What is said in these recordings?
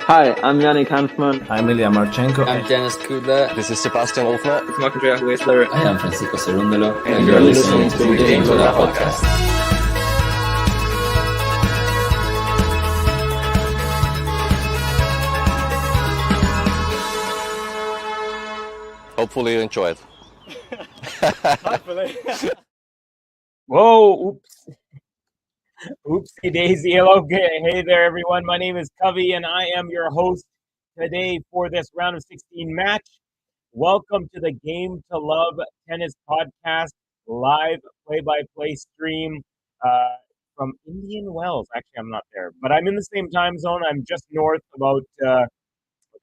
Hi, I'm Jannik Hanfman. I'm Ilya Marchenko. I'm Dennis Kudla. This is Sebastian Wolfner. It's Andrea Whistler. I am Francisco Cerundolo. And you're listening to the Game to Love podcast. Hopefully you enjoy it. Hopefully. Whoa, oops. Oopsie daisy. Hello, hey there, everyone. My name is Covey, and I am your host today for this round of 16 match. Welcome to the Game to Love Tennis Podcast, live play-by-play stream from Indian Wells. Actually, I'm not there, but I'm in the same time zone. I'm just north about, it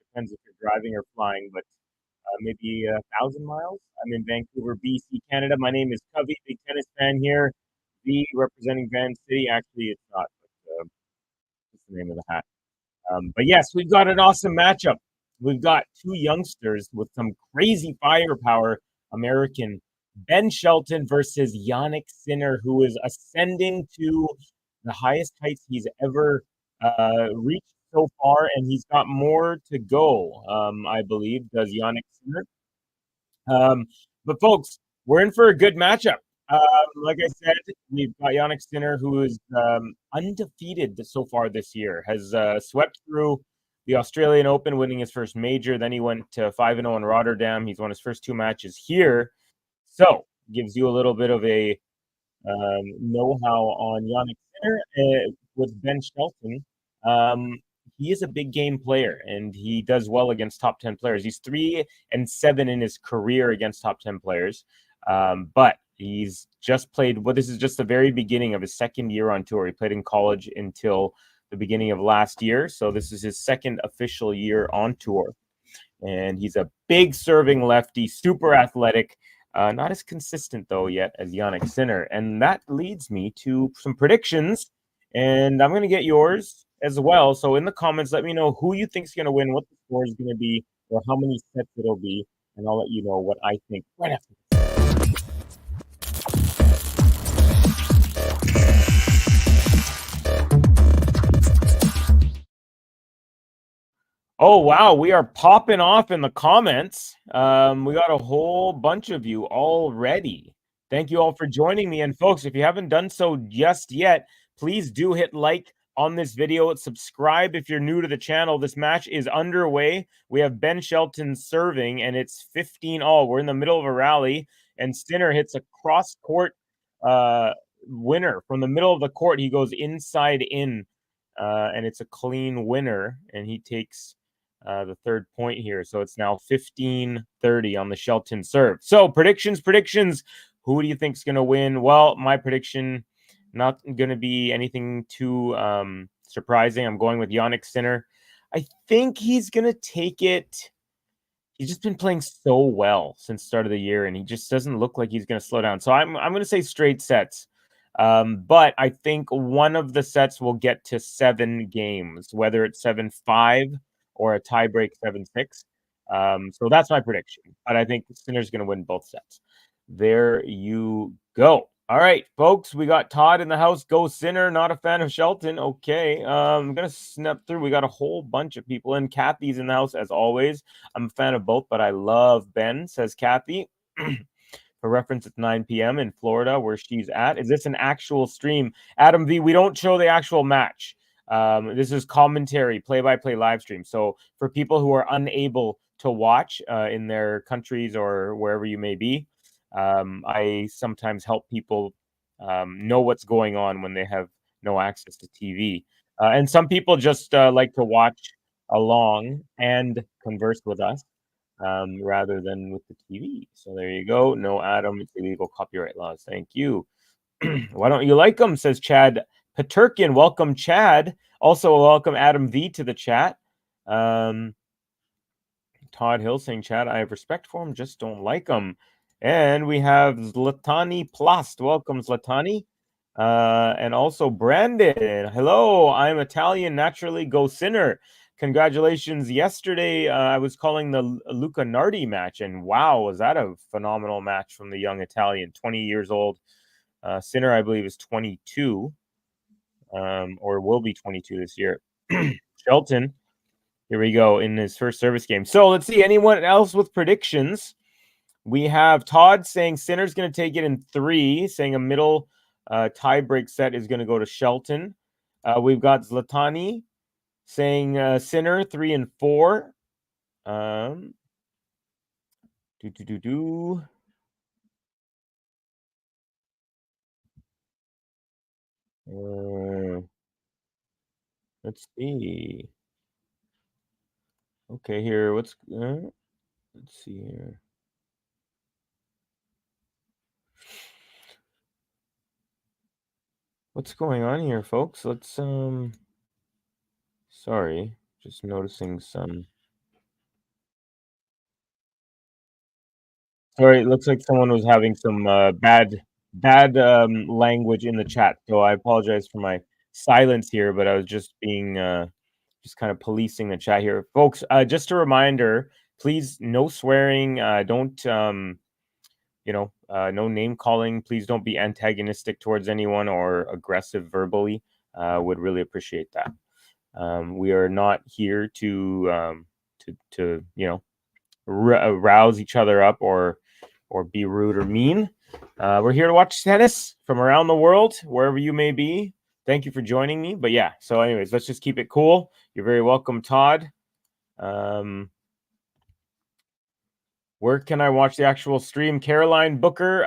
depends if you're driving or flying, but maybe 1,000 miles. I'm in Vancouver, BC, Canada. My name is Covey, big tennis fan here. V representing Van City. Actually, it's not, but it's the name of the hat. But yes, we've got an awesome matchup. We've got two youngsters with some crazy firepower. American Ben Shelton versus Jannik Sinner, who is ascending to the highest heights he's ever reached so far, and he's got more to go, I believe, does Jannik Sinner. But folks, we're in for a good matchup. Like I said, we've got Jannik Sinner, who is undefeated so far this year, has swept through the Australian Open, winning his first major. Then he went to 5-0 in Rotterdam. He's won his first two matches here. So, gives you a little bit of a know-how on Jannik Sinner. With Ben Shelton, he is a big game player, and he does well against top 10 players. He's 3-7 in his career against top 10 players. But he's just played, this is just the very beginning of his second year on tour. He played in college until the beginning of last year. So this is his second official year on tour. And he's a big serving lefty, super athletic, not as consistent though yet as Jannik Sinner. And that leads me to some predictions. And I'm going to get yours as well. So in the comments, let me know who you think is going to win, what the score is going to be, or how many sets it'll be. And I'll let you know what I think right after this. Oh, wow. We are popping off in the comments. We got a whole bunch of you already. Thank you all for joining me. And folks, if you haven't done so just yet, please do hit like on this video. Subscribe if you're new to the channel. This match is underway. We have Ben Shelton serving, and it's 15-all. We're in the middle of a rally, and Sinner hits a cross-court winner. From the middle of the court, he goes inside in, and it's a clean winner, and he takes the third point here. So it's now 15-30 on the Shelton serve. So predictions. Who do you think is going to win? Well, my prediction, not going to be anything too surprising. I'm going with Jannik Sinner. I think he's going to take it. He's just been playing so well since the start of the year, and he just doesn't look like he's going to slow down. So I'm going to say straight sets. But I think one of the sets will get to 7 games, whether it's 7-5 or a tiebreak 7-6. So that's my prediction. But I think Sinner's going to win both sets. There you go. All right, folks, we got Todd in the house. Go Sinner, not a fan of Shelton. Okay, I'm going to snap through. We got a whole bunch of people in. Kathy's in the house, as always. I'm a fan of both, but I love Ben, says Kathy. For reference, it's 9 p.m. in Florida, where she's at. Is this an actual stream? Adam V, we don't show the actual match. This is commentary, play-by-play live stream. So for people who are unable to watch in their countries or wherever you may be, I sometimes help people know what's going on when they have no access to TV. And some people just like to watch along and converse with us rather than with the TV. So there you go. No, Adam, it's illegal copyright laws. Thank you. Why don't you like them? Says Chad Paterkin. Welcome, Chad. Also, welcome Adam V to the chat. Todd Hill saying, Chad, I have respect for him, just don't like him. And we have Zlatani Plast. Welcome, Zlatani. And also Brandon. Hello, I'm Italian. Naturally, go Sinner. Congratulations. Yesterday, I was calling the Luca Nardi match, and wow, was that a phenomenal match from the young Italian, 20 years old. Sinner, I believe, is 22, or will be 22 this year. Shelton Here we go in his first service game. So let's see. Anyone else with predictions? We have Todd saying Sinner's going to take it in 3, saying a middle tie-break set is going to go to Shelton. We've got Zlatani saying Sinner 3 and 4. Let's see. Okay, here. Let's see here. What's going on here, folks? Let's sorry, just noticing some. Sorry, it looks like someone was having some bad language in the chat. So I apologize for my silence here, but I was just being just kind of policing the chat here, folks. Just a reminder, please, no swearing. Don't no name calling. Please don't be antagonistic towards anyone or aggressive verbally. Would really appreciate that. We are not here to rouse each other up or be rude or mean. We're here to watch tennis from around the world, wherever you may be. Thank you for joining me. But yeah, so anyways, let's just keep it cool. You're very welcome, Todd. Where can I watch the actual stream? Caroline Booker.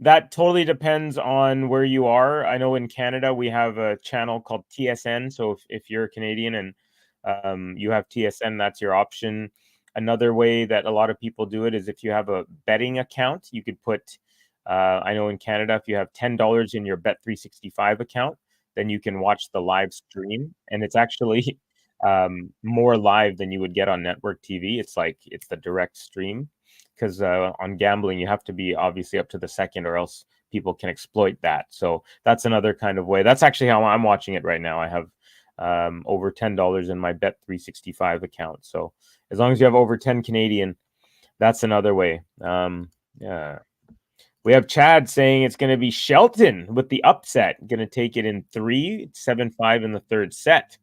That totally depends on where you are. I know in Canada we have a channel called TSN. So if you're Canadian and you have TSN, that's your option. Another way that a lot of people do it is if you have a betting account, you could put. I know in Canada, if you have $10 in your Bet365 account, then you can watch the live stream, and it's actually more live than you would get on network TV. It's the direct stream, because on gambling you have to be obviously up to the second, or else people can exploit that. So that's another kind of way. That's actually how I'm watching it right now. I have over $10 in my Bet365 account. So as long as you have over 10 Canadian, that's another way. Yeah. We have Chad saying it's going to be Shelton with the upset, going to take it in 3, 7-5 in the third set.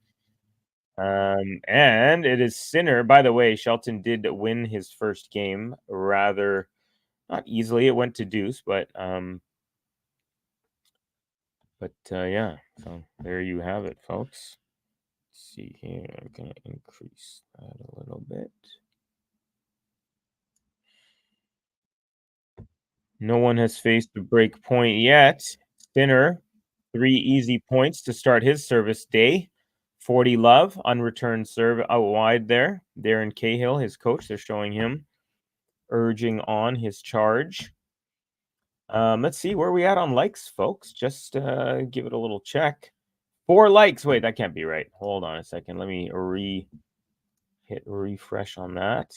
And it is Sinner. By the way, Shelton did win his first game rather not easily. It went to deuce, but yeah. So there you have it, folks. Let's see here. I'm gonna increase that a little bit. No one has faced a break point yet. Sinner, 3 easy points to start his service day. 40 love, unreturned serve out wide there. Darren Cahill, his coach, they're showing him urging on his charge. Let's see where we at on likes, folks. Just give it a little check. 4 likes. Wait, that can't be right. Hold on a second. Let me hit refresh on that.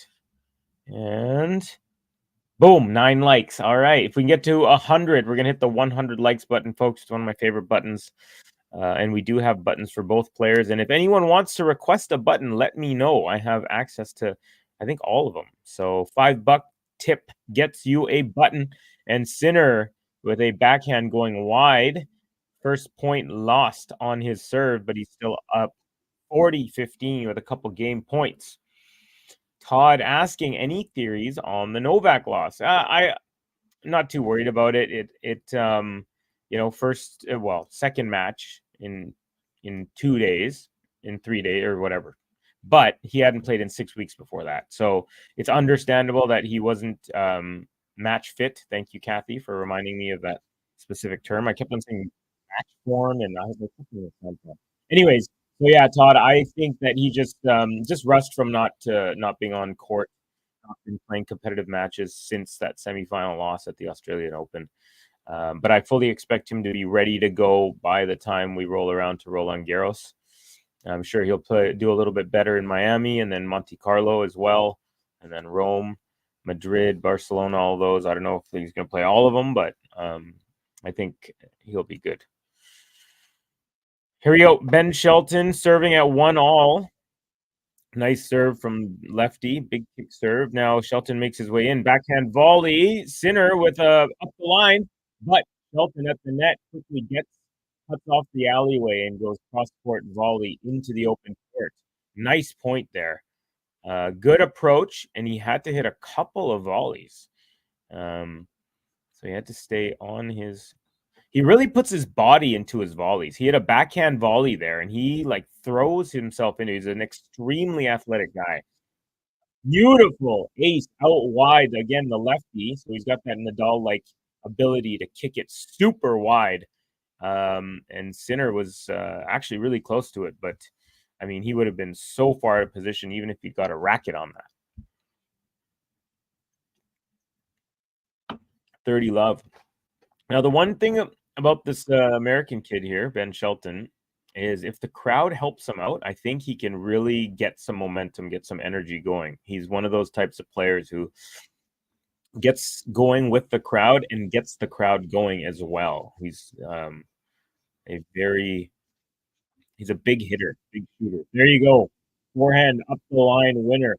And boom, 9 likes. All right. If we can get to 100, we're going to hit the 100 likes button, folks. It's one of my favorite buttons. And we do have buttons for both players. And if anyone wants to request a button, let me know. I have access to, I think, all of them. So $5 tip gets you a button. And Sinner with a backhand going wide. First point lost on his serve, but he's still up 40-15 with a couple game points. Todd asking any theories on the Novak loss. I'm not too worried about it. Second match in 2 days, in 3 days or whatever. But he hadn't played in 6 weeks before that. So it's understandable that he wasn't match fit. Thank you, Kathy, for reminding me of that specific term. I kept on saying match form, and I was like, anyways, so yeah, Todd, I think that he just rushed from not being on court, not been playing competitive matches since that semifinal loss at the Australian Open. But I fully expect him to be ready to go by the time we roll around to Roland Garros. I'm sure he'll do a little bit better in Miami, and then Monte Carlo as well, and then Rome, Madrid, Barcelona, all those. I don't know if he's going to play all of them, but I think he'll be good. Here we go. Ben Shelton serving at 1-all. Nice serve from lefty. Big kick serve. Now Shelton makes his way in. Backhand volley. Sinner with up the line. But Shelton at the net quickly cuts off the alleyway and goes cross-court volley into the open court. Nice point there. Good approach, and he had to hit a couple of volleys. So he had to stay on his... He really puts his body into his volleys. He had a backhand volley there, and he like throws himself into. He's an extremely athletic guy. Beautiful ace out wide again, the lefty. So he's got that Nadal-like ability to kick it super wide. And Sinner was actually really close to it, but I mean, he would have been so far out of position even if he got a racket on that. 30 love. Now, the one thing about this American kid here, Ben Shelton, is if the crowd helps him out, I think he can really get some momentum, get some energy going. He's one of those types of players who gets going with the crowd and gets the crowd going as well. He's he's a big hitter, big shooter. There you go. Forehand up the line winner.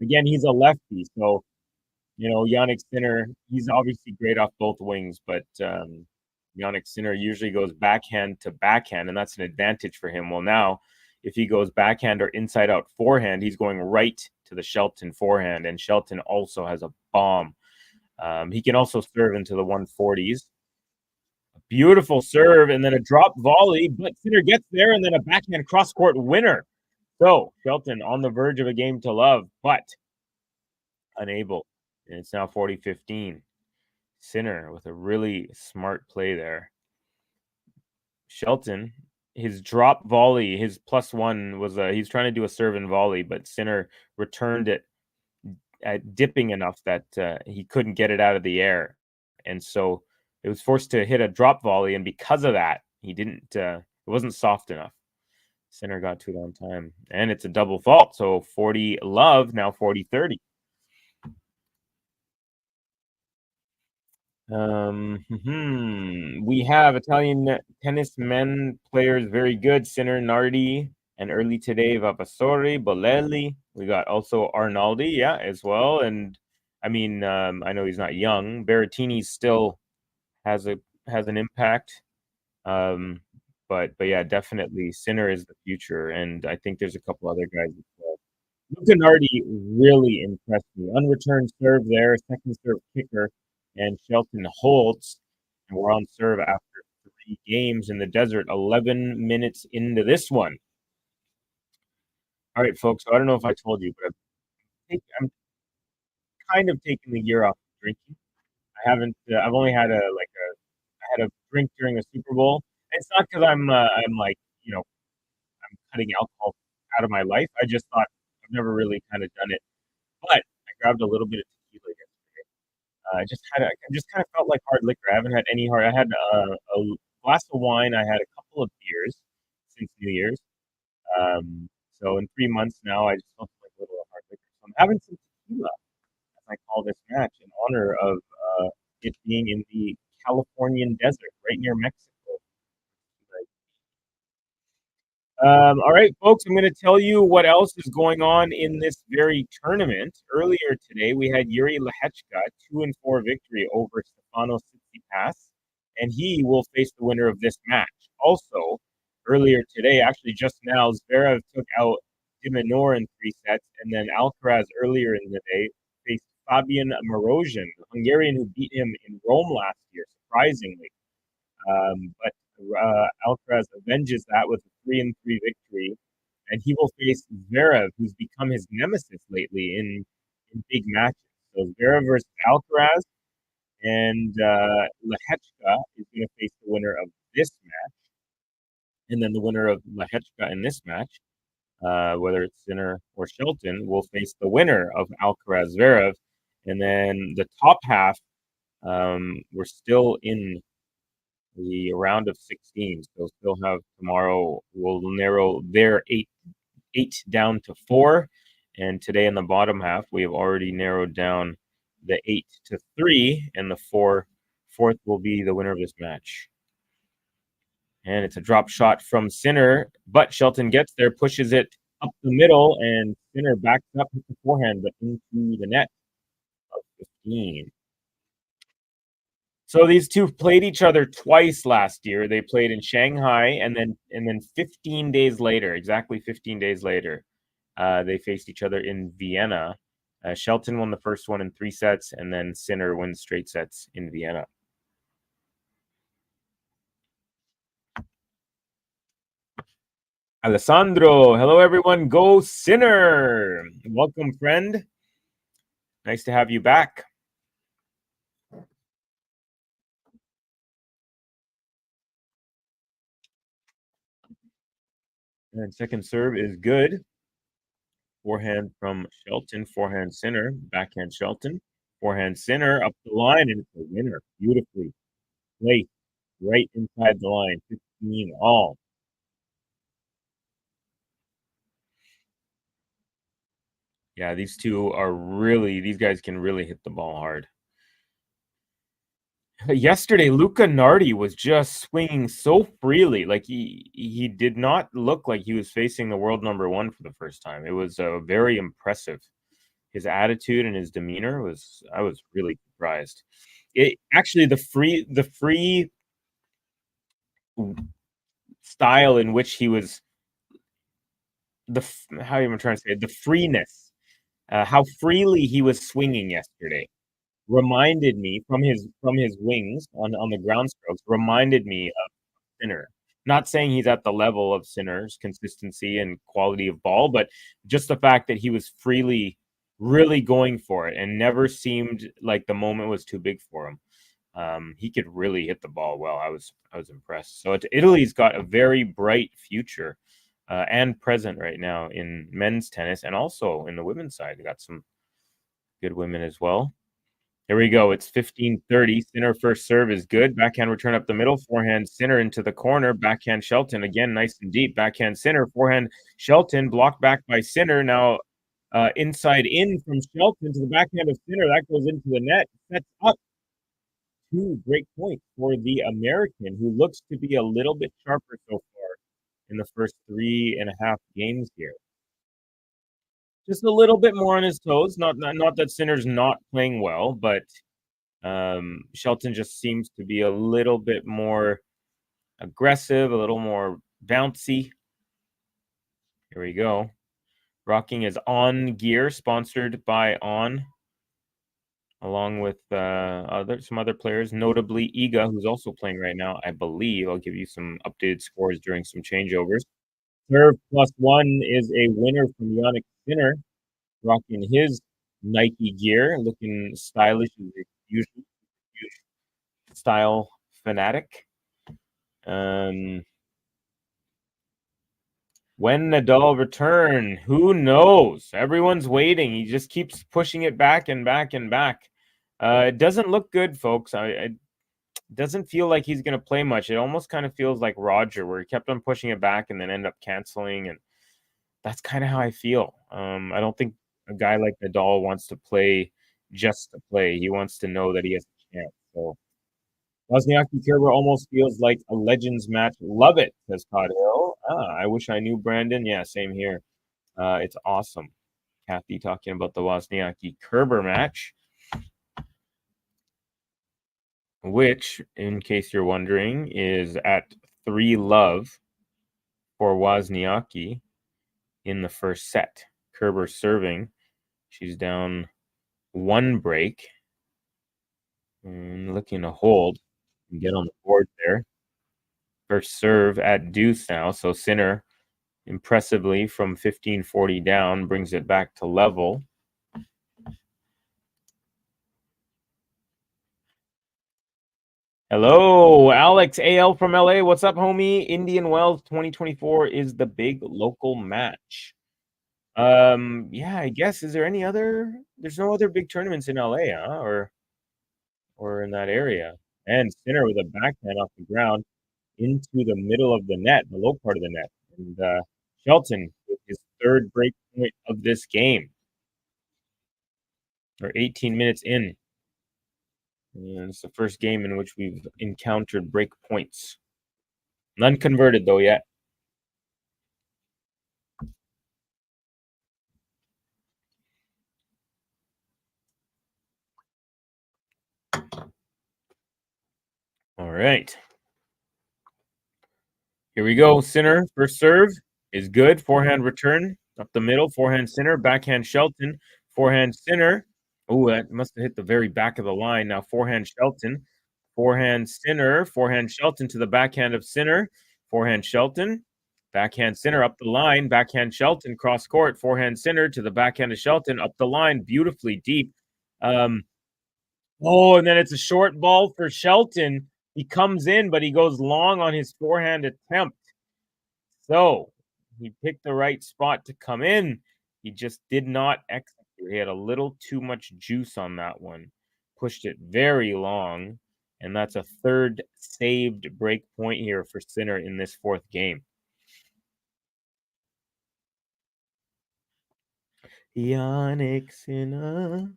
Again, he's a lefty, so Jannik Sinner, he's obviously great off both wings, but Jannik Sinner usually goes backhand to backhand, and that's an advantage for him. Well, now, if he goes backhand or inside-out forehand, he's going right to the Shelton forehand, and Shelton also has a bomb. He can also serve into the 140s. A beautiful serve, and then a drop volley, but Sinner gets there, and then a backhand cross-court winner. So, Shelton on the verge of a game to love, but unable. And it's now 40-15. Sinner with a really smart play there. Shelton, his drop volley, his +1 was he's trying to do a serve and volley, but Sinner returned it at dipping enough that he couldn't get it out of the air. And so it was forced to hit a drop volley, and because of that, he didn't it wasn't soft enough. Sinner got to it on time, and it's a double fault. So 40 love, now 40-30. We have Italian tennis men players very good. Sinner, Nardi, and early today Vavasori, Bolelli. We got also Arnaldi, as well. And I mean, I know he's not young. Berrettini still has an impact. But yeah, definitely Sinner is the future, and I think there's a couple other guys as well. Luca Nardi really impressed me. Unreturned serve there, second serve kicker. And Shelton Holtz, and we're on serve after 3 games in the desert, 11 minutes into this one. All right, folks, so I don't know if I told you, but I'm kind of taking the year off drinking. I haven't, I've only had I had a drink during a Super Bowl. And it's not because I'm like, I'm cutting alcohol out of my life. I just thought I've never really kind of done it. But I grabbed a little bit of tequila yesterday. I just kind of felt like hard liquor. I haven't had any hard. I had a glass of wine. I had a couple of beers since New Year's. So in 3 months now, I just felt like a little hard liquor. So I'm having some tequila, as I call this match, in honor of it being in the Californian desert, right near Mexico. All right, folks, I'm going to tell you what else is going on in this very tournament. Earlier today, we had Yuri Lehechka, 2-4 victory over Stefano Tsitsipas, and he will face the winner of this match. Also, earlier today, actually just now, Zverev took out de Minaur in 3 sets, and then Alcaraz earlier in the day faced Fabian Marozhin, the Hungarian who beat him in Rome last year, surprisingly. But Alcaraz avenges that with a 3-3 victory, and he will face Zverev, who's become his nemesis lately in big matches. So Zverev versus Alcaraz, and Lehechka is going to face the winner of this match, and then the winner of Lehechka in this match, whether it's Sinner or Shelton, will face the winner of Alcaraz Zverev, and then the top half. We're still in the round of 16. So still have tomorrow. We'll narrow their eight down to 4. And today in the bottom half, we have already narrowed down the 8 to 3, and the fourth will be the winner of this match. And it's a drop shot from Sinner, but Shelton gets there, pushes it up the middle, and Sinner backs up with the forehand, but into the net of 15. So these two played each other twice last year. They played in Shanghai, and then 15 days later, exactly 15 days later, They faced each other in Vienna. Shelton won the first one in 3 sets, and then Sinner wins straight sets in Vienna. Alessandro, hello everyone. Go Sinner. Welcome, friend. Nice to have you back. And second serve is good. Forehand from Shelton, forehand Sinner, backhand Shelton, forehand Sinner up the line, and it's a winner. Beautifully placed right inside the line, 15 all. Yeah, these guys can really hit the ball hard. Yesterday, Luca Nardi was just swinging so freely. Like he did not look like he was facing the world number 1 for the first time. It was very impressive. His attitude and his demeanor I was really surprised. Actually, the free style in which he was how am I trying to say it? The freeness, how freely he was swinging yesterday reminded me from his wings on the ground strokes, reminded me of Sinner. Not saying he's at the level of Sinner's consistency and quality of ball, but just the fact that he was freely really going for it and never seemed like the moment was too big for him. He could really hit the ball well. I was impressed. So Italy's got a very bright future and present right now in men's tennis, and also in the women's side. They got some good women as well. Here we go. It's 15-30. Sinner first serve is good. Backhand return up the middle. Forehand Sinner into the corner. Backhand Shelton again, nice and deep. Backhand Sinner. Forehand Shelton blocked back by Sinner. Now inside in from Shelton to the backhand of Sinner. That goes into the net. Sets up 2 great points for the American, who looks to be a little bit sharper so far in the first 3.5 games here. Just a little bit more on his toes. Not that Sinner's not playing well, but Shelton just seems to be a little bit more aggressive, a little more bouncy. Here we go. Rocking his On gear, sponsored by On, along with some other players, notably Iga, who's also playing right now, I believe. I'll give you some updated scores during some changeovers. Serve +1 is a winner from Jannik Sinner, rocking his Nike gear, looking stylish as usual. Style fanatic. When Nadal return, who knows? Everyone's waiting. He just keeps pushing it back and back and back. It doesn't look good, folks. It doesn't feel like he's going to play much. It almost kind of feels like Roger, where he kept on pushing it back and then ended up canceling. And that's kind of how I feel. I don't think a guy like Nadal wants to play just to play. He wants to know that he has a chance. So Wozniacki Kerber almost feels like a Legends match. Love it, says Todd Hill. I wish I knew Brandon. Yeah, same here. It's awesome. Kathy talking about the Wozniacki Kerber match, which, in case you're wondering, is at 3-love for Wozniacki in the first set. Kerber serving. She's down 1 break. And looking to hold and get on the board there. First serve at deuce now. So Sinner, impressively, from 15-40 down, brings it back to level. Hello, Alex AL from LA. What's up, homie? Indian Wells 2024 is the big local match. Yeah, I guess. Is there any other? There's no other big tournaments in LA, huh? Or in that area. And Sinner with a backhand off the ground into the middle of the net, the low part of the net. And Shelton with his 3rd break point of this game. Or 18 minutes in. And it's the first game in which we've encountered break points. None converted, though, yet. All right. Here we go. Sinner, first serve is good. Forehand return. Up the middle, forehand Sinner, backhand Shelton, forehand Sinner. Oh, that must have hit the very back of the line. Now forehand Shelton, forehand Sinner, forehand Shelton to the backhand of Sinner, forehand Shelton, backhand Sinner up the line, backhand Shelton cross court, forehand Sinner to the backhand of Shelton up the line, beautifully deep. And then it's a short ball for Shelton. He comes in, but he goes long on his forehand attempt. So he picked the right spot to come in. He just did not execute. He had a little too much juice on that one. Pushed it very long. And that's a third saved break point here for Sinner in this fourth game. Jannik Sinner.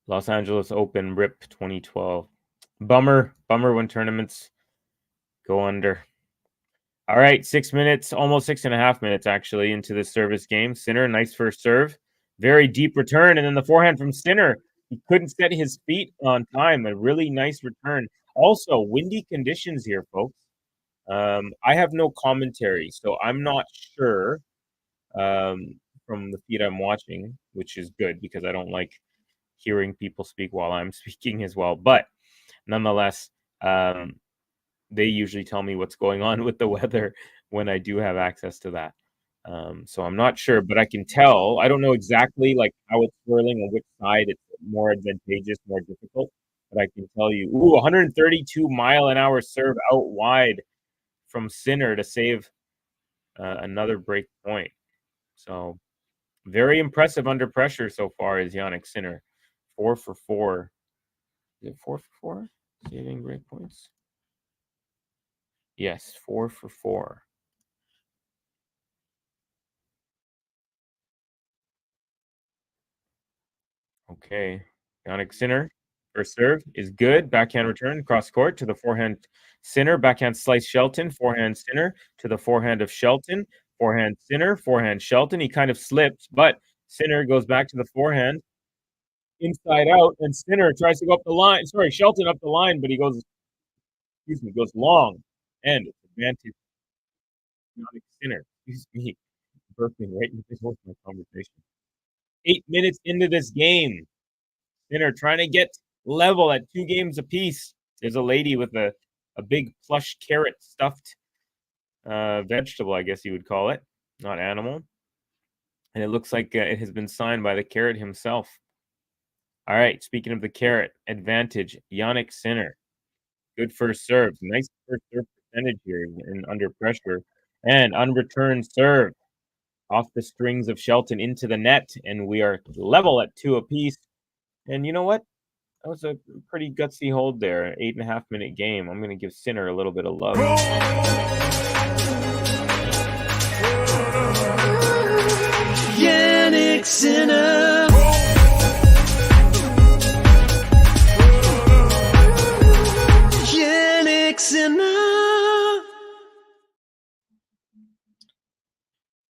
Los Angeles Open, RIP 2012. Bummer when tournaments go under. All right, 6 minutes, almost 6.5 minutes actually into this service game. Sinner, nice first serve. Very deep return, and then the forehand from Sinner. He couldn't set his feet on time. A really nice return. Also, windy conditions here, folks. I have no commentary, so I'm not sure from the feed I'm watching, which is good because I don't like hearing people speak while I'm speaking as well. But nonetheless, they usually tell me what's going on with the weather when I do have access to that. So I'm not sure, but I can tell. I don't know exactly like how it's swirling or which side it's more advantageous, more difficult, but I can tell you, 132-mile-an-hour serve out wide from Sinner to save another break point. So very impressive under pressure so far is Jannik Sinner. 4 for 4. Is it 4 for 4? Saving break points? Yes, 4 for 4. Okay. Jannik Sinner, first serve is good. Backhand return, cross court to the forehand Sinner. Backhand slice Shelton. Forehand Sinner to the forehand of Shelton. Forehand Sinner. Forehand Shelton. He kind of slips, but Sinner goes back to the forehand. Inside out, and Sinner tries to go up the line. Sorry, Shelton up the line, but he goes long. And it's advantage. Jannik Sinner. Excuse me. Burping right in the middle of my conversation. 8 minutes into this game. Sinner trying to get level at 2 games apiece. There's a lady with a big plush carrot stuffed vegetable, I guess you would call it, not animal. And it looks like it has been signed by the carrot himself. All right, speaking of the carrot, advantage, Jannik Sinner. Good first serve. Nice first serve percentage here under pressure. And unreturned serve off the strings of Shelton into the net. And we are level at 2 apiece. And you know what? That was a pretty gutsy hold there. An 8.5-minute game. I'm going to give Sinner a little bit of love. Jannik Sinner. Jannik Sinner.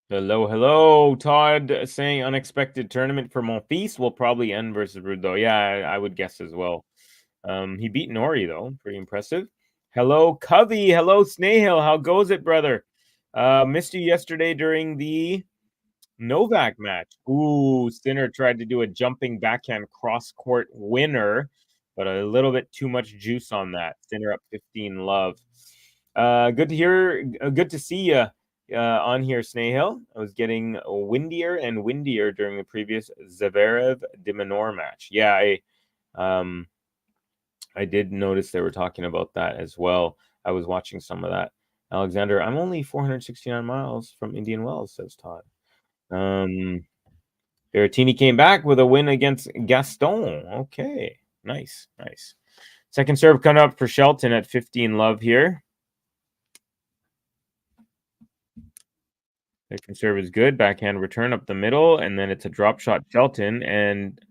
Hello. Todd saying unexpected tournament for Monfils will probably end versus Rudo. Yeah, I would guess as well. He beat Nori, though. Pretty impressive. Hello, Covey. Hello, Snail. How goes it, brother? Missed you yesterday during the Novak match. Sinner tried to do a jumping backhand cross-court winner, but a little bit too much juice on that. Sinner up 15 love. Good to hear. Good to see you on here, Snail. I was getting windier and windier during the previous Zverev de Minaur match. Yeah, I did notice they were talking about that as well. I was watching some of that. Alexander, I'm only 469 miles from Indian Wells, says Todd. Berrettini came back with a win against Gaston. Okay, nice. Second serve coming up for Shelton at 15 love here. Second serve is good. Backhand return up the middle, and then it's a drop shot Shelton, and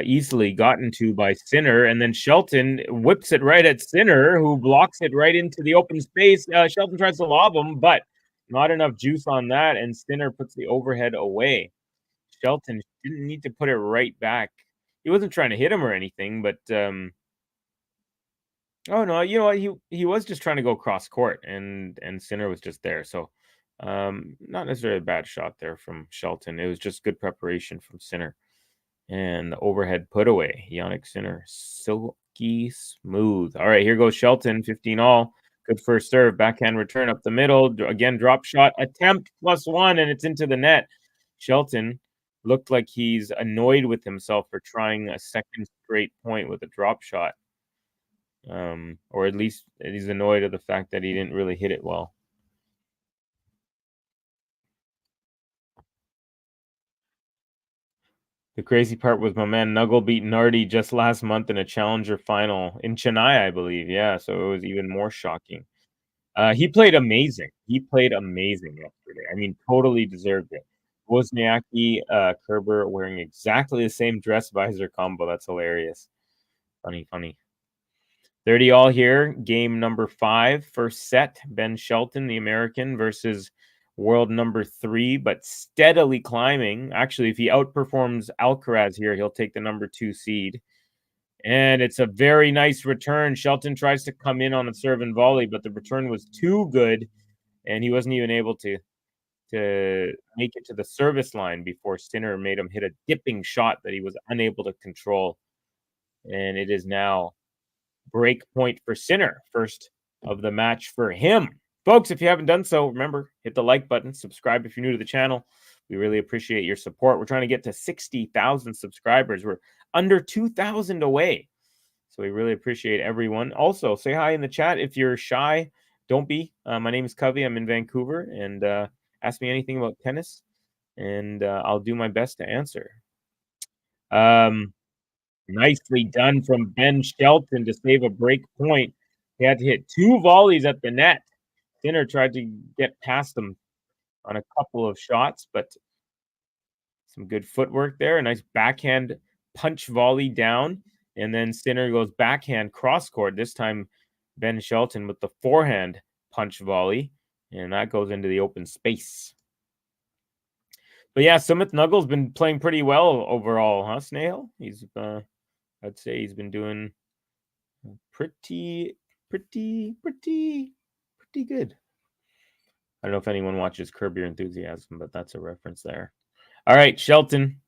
easily gotten to by Sinner, and then Shelton whips it right at Sinner, who blocks it right into the open space. Shelton tries to lob him, but not enough juice on that, and Sinner puts the overhead away. Shelton didn't need to put it right back. He wasn't trying to hit him or anything, but oh no, you know what? He was just trying to go cross court, and Sinner was just there. So Not necessarily a bad shot there from Shelton. It was just good preparation from Sinner. And the overhead put away. Jannik Sinner, silky smooth. All right, here goes Shelton, 15 all. Good first serve, backhand return up the middle. Again, drop shot attempt +1, and it's into the net. Shelton looked like he's annoyed with himself for trying a second straight point with a drop shot. Or at least he's annoyed at the fact that he didn't really hit it well. The crazy part was my man Nuggle beat Nardi just last month in a challenger final in Chennai, I believe. Yeah, so it was even more shocking. He played amazing. He played amazing yesterday. I mean, totally deserved it. Wozniacki, Kerber wearing exactly the same dress visor combo. That's hilarious. Funny. 30 all here. Game number 5, first set. Ben Shelton, the American, versus world number 3, but steadily climbing. Actually, if he outperforms Alcaraz here, he'll take the number 2 seed. And it's a very nice return. Shelton tries to come in on a serve and volley, but the return was too good, and he wasn't even able to make it to the service line before Sinner made him hit a dipping shot that he was unable to control. And it is now break point for Sinner. First of the match for him. Folks, if you haven't done so, remember, hit the like button, subscribe if you're new to the channel. We really appreciate your support. We're trying to get to 60,000 subscribers. We're under 2,000 away. So we really appreciate everyone. Also, say hi in the chat. If you're shy, don't be. My name is Covey. I'm in Vancouver. And ask me anything about tennis, and I'll do my best to answer. Nicely done from Ben Shelton to save a break point. He had to hit 2 volleys at the net. Sinner tried to get past him on a couple of shots, but some good footwork there. A nice backhand punch volley down, and then Sinner goes backhand cross court. This time, Ben Shelton with the forehand punch volley, and that goes into the open space. But yeah, Sumit Nuggle's been playing pretty well overall, huh, Snail? He's, I'd say he's been doing pretty good. I don't know if anyone watches Curb Your Enthusiasm, but that's a reference there. All right, Shelton,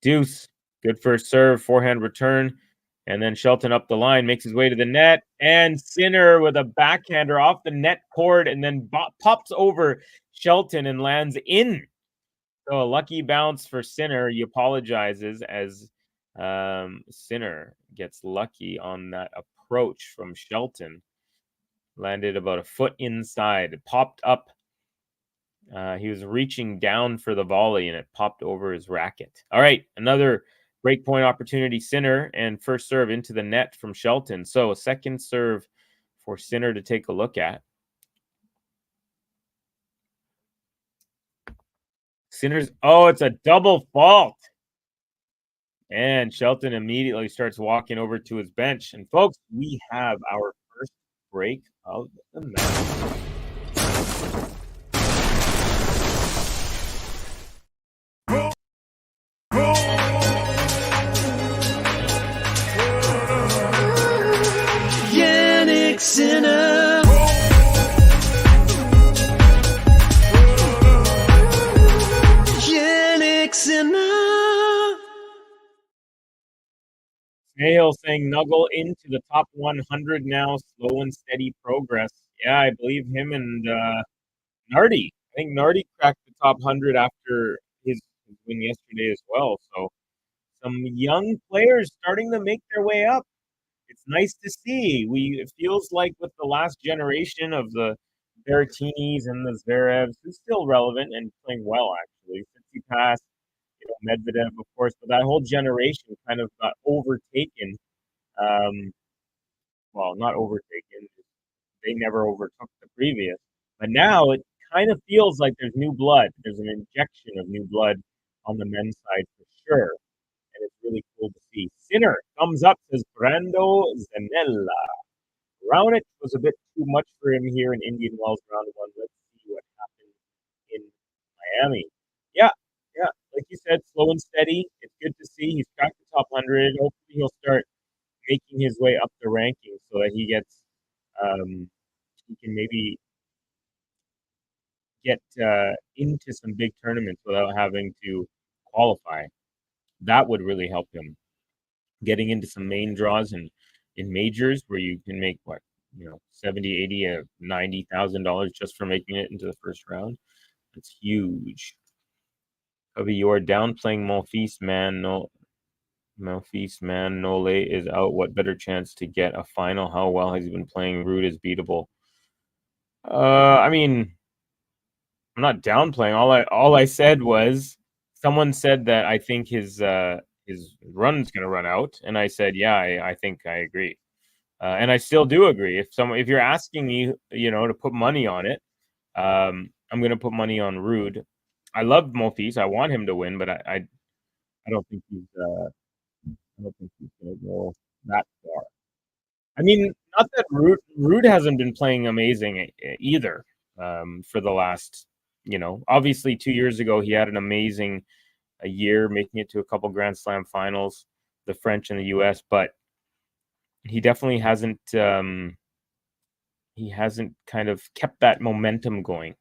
deuce, good first serve, forehand return, and then Shelton up the line, makes his way to the net, and Sinner with a backhander off the net cord, and then pops over Shelton and lands in. So a lucky bounce for Sinner. He apologizes as Sinner gets lucky on that approach from Shelton. Landed about a foot inside. It popped up. He was reaching down for the volley, and it popped over his racket. All right, another breakpoint opportunity, Sinner, and first serve into the net from Shelton. So a second serve for Sinner to take a look at. Sinner's, oh, it's a double fault. And Shelton immediately starts walking over to his bench. And folks, we have our first break of the match. Jannik Sinner. Jannik Sinner. Snail saying Nuggle into the top 100 now. Slow and steady progress. Yeah, I believe him and Nardi. I think Nardi cracked the top 100 after his win yesterday as well. So some young players starting to make their way up. It's nice to see. It feels like with the last generation of the Berrettinis and the Zverevs, who's still relevant and playing well, actually. Tsitsipas, Medvedev, of course, but that whole generation kind of got overtaken. Well, not overtaken. They never overtook the previous. But now it kind of feels like there's new blood. There's an injection of new blood on the men's side for sure. And it's really cool to see. Sinner, thumbs up, says Brando Zanella. Raonic was a bit too much for him here in Indian Wells round 1. Let's see what happened in Miami. Yeah. Like you said, slow and steady. It's good to see. He's cracked the top 100. Hopefully he'll start making his way up the rankings so that he gets, he can maybe get into some big tournaments without having to qualify. That would really help him. Getting into some main draws and in majors where you can make what, 70, 80, $90,000 just for making it into the first round. That's huge. Cubby, you are downplaying Monfils, man. No, Monfils, man. Nole is out. What better chance to get a final? How well has he been playing? Ruud is beatable. I mean, I'm not downplaying. All I said was someone said that I think his run's going to run out, and I said, yeah, I think I agree, and I still do agree. If you're asking me, to put money on it, I'm going to put money on Ruud. I love Monfils. I want him to win, but I don't think he's going to go that far. I mean, not that Ruud hasn't been playing amazing either for the last, obviously 2 years ago he had an amazing year, making it to a couple Grand Slam finals, the French and the US, but he definitely hasn't kind of kept that momentum going.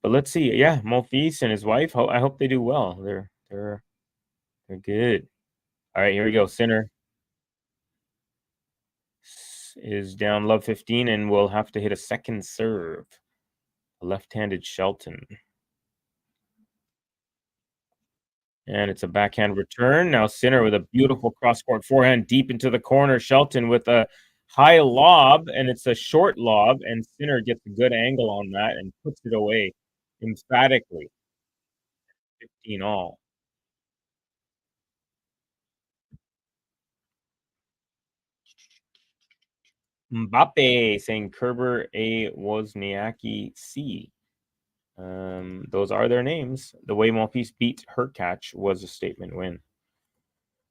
But let's see. Yeah, Monfils and his wife, I hope they do well. They're good. All right, here we go. Sinner is down love 15 and will have to hit a second serve. A left-handed Shelton. And it's a backhand return. Now Sinner with a beautiful cross-court forehand deep into the corner. Shelton with a high lob, and it's a short lob, and Sinner gets a good angle on that and puts it away emphatically. 15 all. Mbappe saying Kerber A. Wozniacki C. Those are their names. The way Monfils beat Hurkacz was a statement win.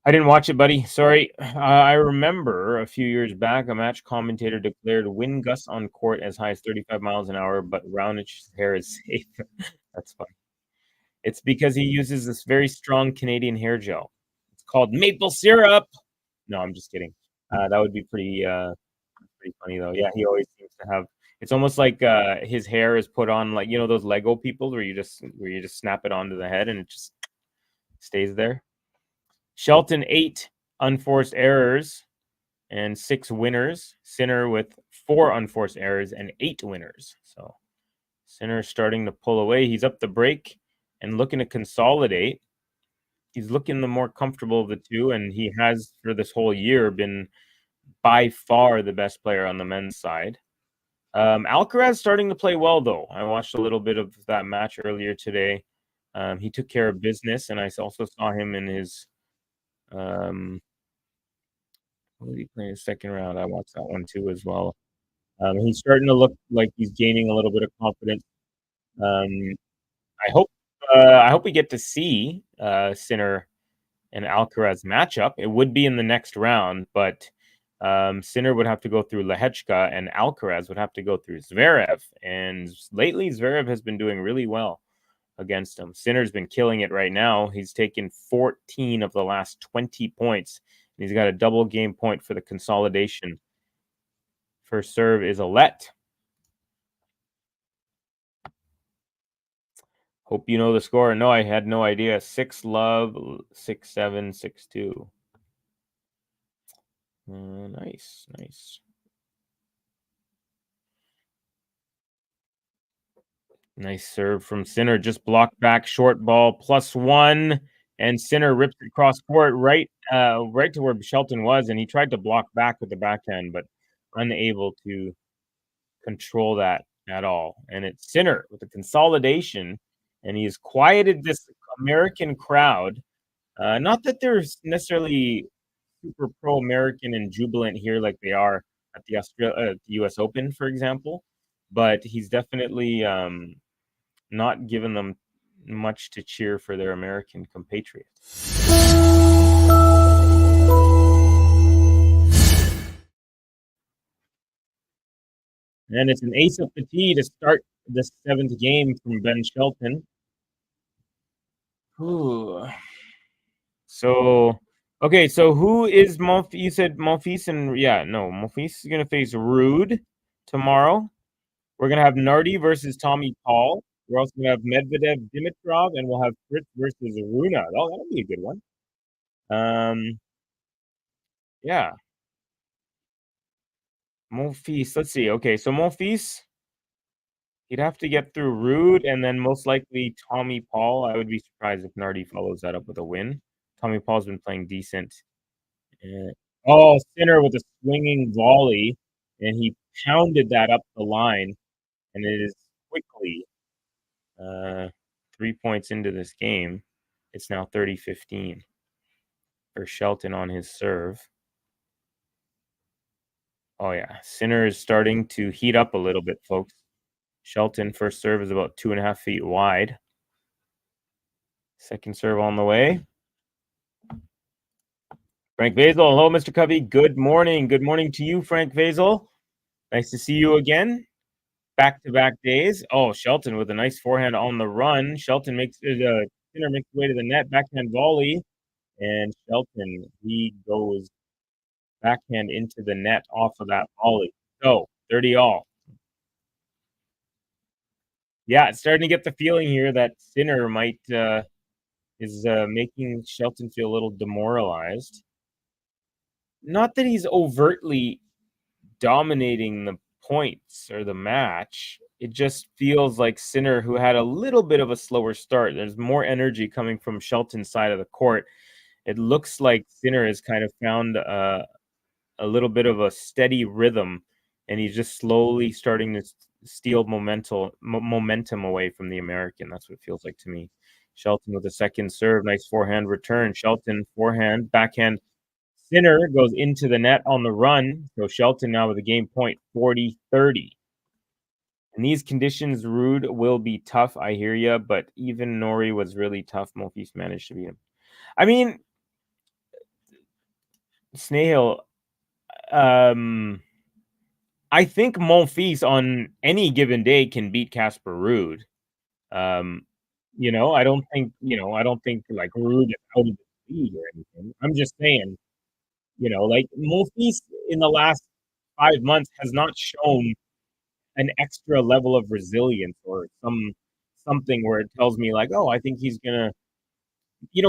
I didn't watch it, buddy. Sorry. I remember a few years back, a match commentator declared wind gusts on court as high as 35 miles an hour, but Raonic's hair is safe. That's funny. It's because he uses this very strong Canadian hair gel. It's called maple syrup. No, I'm just kidding. That would be pretty funny, though. Yeah, he always seems to have. It's almost like his hair is put on, like, those Lego people where you just snap it onto the head and it just stays there. Shelton 8 unforced errors and 6 winners. Sinner with 4 unforced errors and 8 winners. So Sinner starting to pull away. He's up the break and looking to consolidate. He's looking the more comfortable of the two, and he has for this whole year been by far the best player on the men's side. Alcaraz starting to play well, though. I watched a little bit of that match earlier today. He took care of business, and I also saw him in his what did he play in his second round? I watched that one too as well. He's starting to look like he's gaining a little bit of confidence. I hope we get to see Sinner and Alcaraz matchup. It would be in the next round, but Sinner would have to go through Lehechka and Alcaraz would have to go through Zverev. And lately, Zverev has been doing really well against him. Sinner's been killing it right now. He's taken 14 of the last 20 points. And he's got a double game point for the consolidation. First serve is a let. Hope you know the score. No, I had no idea. 6 love, 6-7, 6-2. Nice. Nice serve from Sinner. Just blocked back, short ball, +1. And Sinner rips it across court right to where Shelton was. And he tried to block back with the backhand, but unable to control that at all. And it's Sinner with the consolidation. And he's quieted this American crowd. Not that they're necessarily super pro-American and jubilant here like they are at the US Open, for example. But he's definitely not given them much to cheer for their American compatriots. And it's an ace of the tee to start the 7th game from Ben Shelton. Ooh. So, okay, so who is Monfils? You said Monfils and Monfils is going to face Ruud tomorrow. We're gonna have Nardi versus Tommy Paul. We're also gonna have Medvedev Dimitrov, and we'll have Fritz versus Runa. Oh, that'll be a good one. Yeah. Monfils. Let's see. Okay, so Monfils, he'd have to get through Rude and then most likely Tommy Paul. I would be surprised if Nardi follows that up with a win. Tommy Paul's been playing decent. Sinner with a swinging volley, and he pounded that up the line, and it is quickly 3 points into this game. It's now 30-15 for Shelton on his serve. Oh, yeah. Sinner is starting to heat up a little bit, folks. Shelton, first serve is about 2.5 feet wide. Second serve on the way. Frank Vazel. Hello, Mr. Covey. Good morning. Good morning to you, Frank Vazel. Nice to see you again. Back-to-back days. Oh, Shelton with a nice forehand on the run. Sinner makes his way to the net. Backhand volley. And Shelton, he goes backhand into the net off of that volley. So, 30-all. Yeah, it's starting to get the feeling here that Sinner might is making Shelton feel a little demoralized. Not that he's overtly dominating the points or the match. It just feels like Sinner, who had a little bit of a slower start, there's more energy coming from Shelton's side of the court. It looks like Sinner has kind of found a little bit of a steady rhythm, and he's just slowly starting to steal momentum away from the American. That's what it feels like to me. Shelton with a second serve, nice forehand return. Shelton forehand, backhand. Sinner goes into the net on the run. So Shelton now with a game point, 40-30. In these conditions, Rude will be tough. I hear you, but even Norrie was really tough. Monfils managed to beat him. I mean, Snail, I think Monfils on any given day can beat Casper Ruud. I don't think like Ruud is out of the league or anything. I'm just saying, like Monfils in the last 5 months has not shown an extra level of resilience or something where it tells me like, oh, I think he's gonna,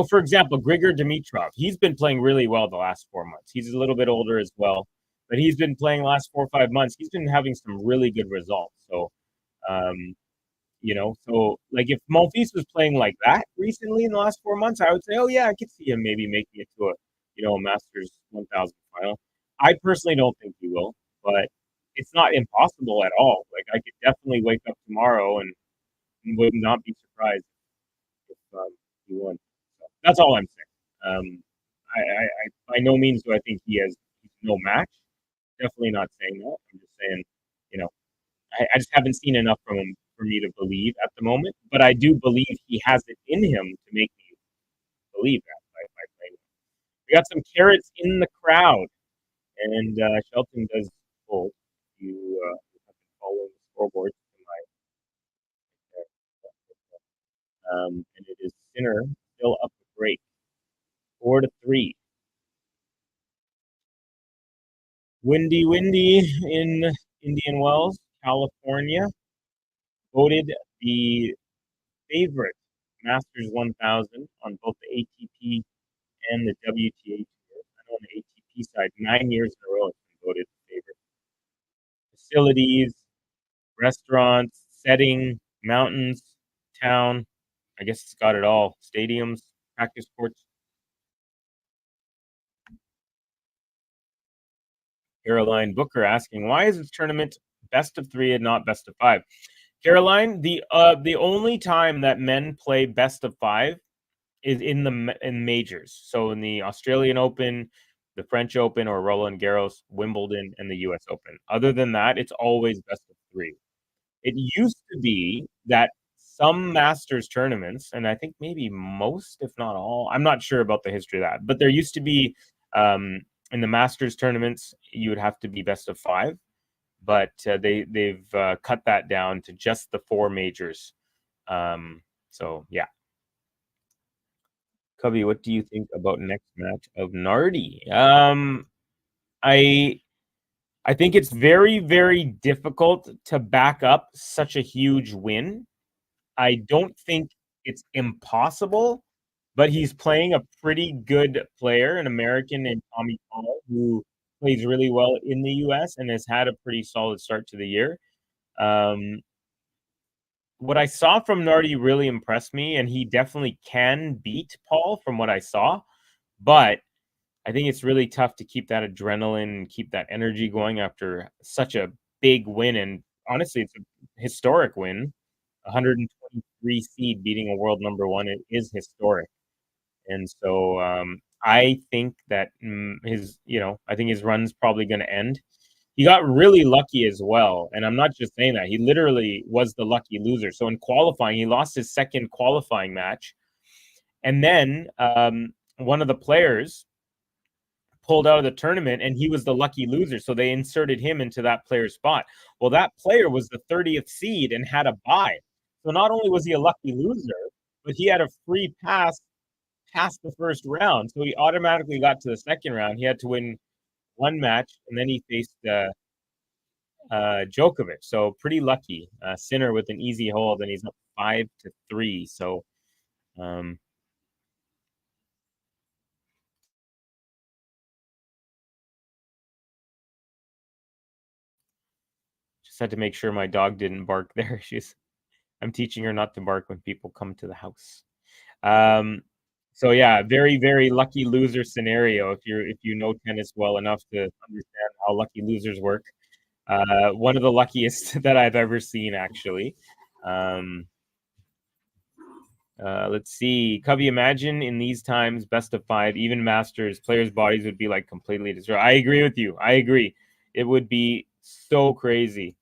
for example, Grigor Dimitrov, he's been playing really well the last 4 months. He's a little bit older as well, but he's been playing the last 4 or 5 months. He's been having some really good results. So, so like if Monfils was playing like that recently in the last 4 months, I would say, oh yeah, I could see him maybe making it to a Masters 1000 final. I personally don't think he will, but it's not impossible at all. Like I could definitely wake up tomorrow and would not be surprised if he won. So that's all I'm saying. I by no means do I think he's no match. Definitely not saying that. I'm just saying, I just haven't seen enough from him for me to believe at the moment. But I do believe he has it in him to make me believe that by playing. We got some carrots in the crowd, and Shelton does hold. You have been following the scoreboard to my and it is Sinner still up the break, 4-3. Windy in Indian Wells, California. Voted the favorite Masters 1000 on both the ATP and the WTA tour. I know on the ATP side, 9 years in a row it's been voted the favorite. Facilities, restaurants, setting, mountains, town. I guess it's got it all. Stadiums, practice courts. Caroline Booker asking, why is this tournament best of 3 and not best of 5? Caroline, the only time that men play best of 5 is in majors. So in the Australian Open, the French Open, or Roland Garros, Wimbledon, and the US Open. Other than that, it's always best of 3. It used to be that some Masters tournaments, and I think maybe most, if not all, I'm not sure about the history of that, but there used to be in the Masters tournaments, you would have to be best of 5. But they've cut that down to just the 4 majors. So yeah. Covey, what do you think about next match of Nardi? I think it's very, very difficult to back up such a huge win. I don't think it's impossible, but he's playing a pretty good player, an American named Tommy Paul, who plays really well in the US and has had a pretty solid start to the year. What I saw from Nardi really impressed me, and he definitely can beat Paul from what I saw, but I think it's really tough to keep that adrenaline and keep that energy going after such a big win, and honestly, it's a historic win. 123 seed beating a world number 1, it is historic. And so, I think that, I think his run's probably gonna end. He got really lucky as well, and I'm not just saying that, he literally was the lucky loser. So in qualifying, he lost his second qualifying match, and then, one of the players pulled out of the tournament, and he was the lucky loser, so they inserted him into that player's spot. Well, that player was the 30th seed and had a bye. So not only was he a lucky loser, but he had a free pass past the first round, so he automatically got to the second round. He had to win one match, and then he faced Djokovic. So pretty lucky. Sinner with an easy hold, and he's up 5-3. So just had to make sure my dog didn't bark there. I'm teaching her not to bark when people come to the house. So yeah, very, very lucky loser scenario if you know tennis well enough to understand how lucky losers work. One of the luckiest that I've ever seen, actually. Let's see. Covey, imagine in these times, best of 5, even Masters, players' bodies would be like completely destroyed. I agree with you. I agree. It would be so crazy.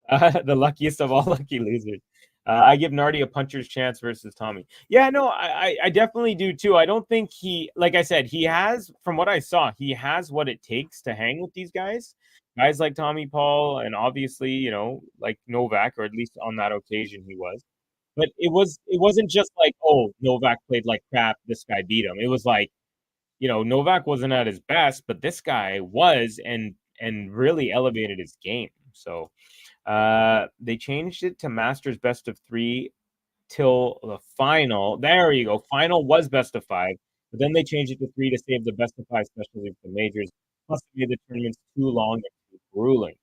The luckiest of all lucky losers. I give Nardi a puncher's chance versus Tommy. Yeah, no, I definitely do too. I don't think like I said, he has, from what I saw, he has what it takes to hang with these guys. Guys like Tommy Paul, and obviously, like Novak, or at least on that occasion he was. But it wasn't just like, oh, Novak played like crap, this guy beat him. It was like, Novak wasn't at his best, but this guy was, and really elevated his game. So they changed it to Masters best of 3 till the final. There you go. Final was best of 5, but then they changed it to 3 to save the best of 5 specialty for the majors. Plus, they made the tournaments too long and too grueling.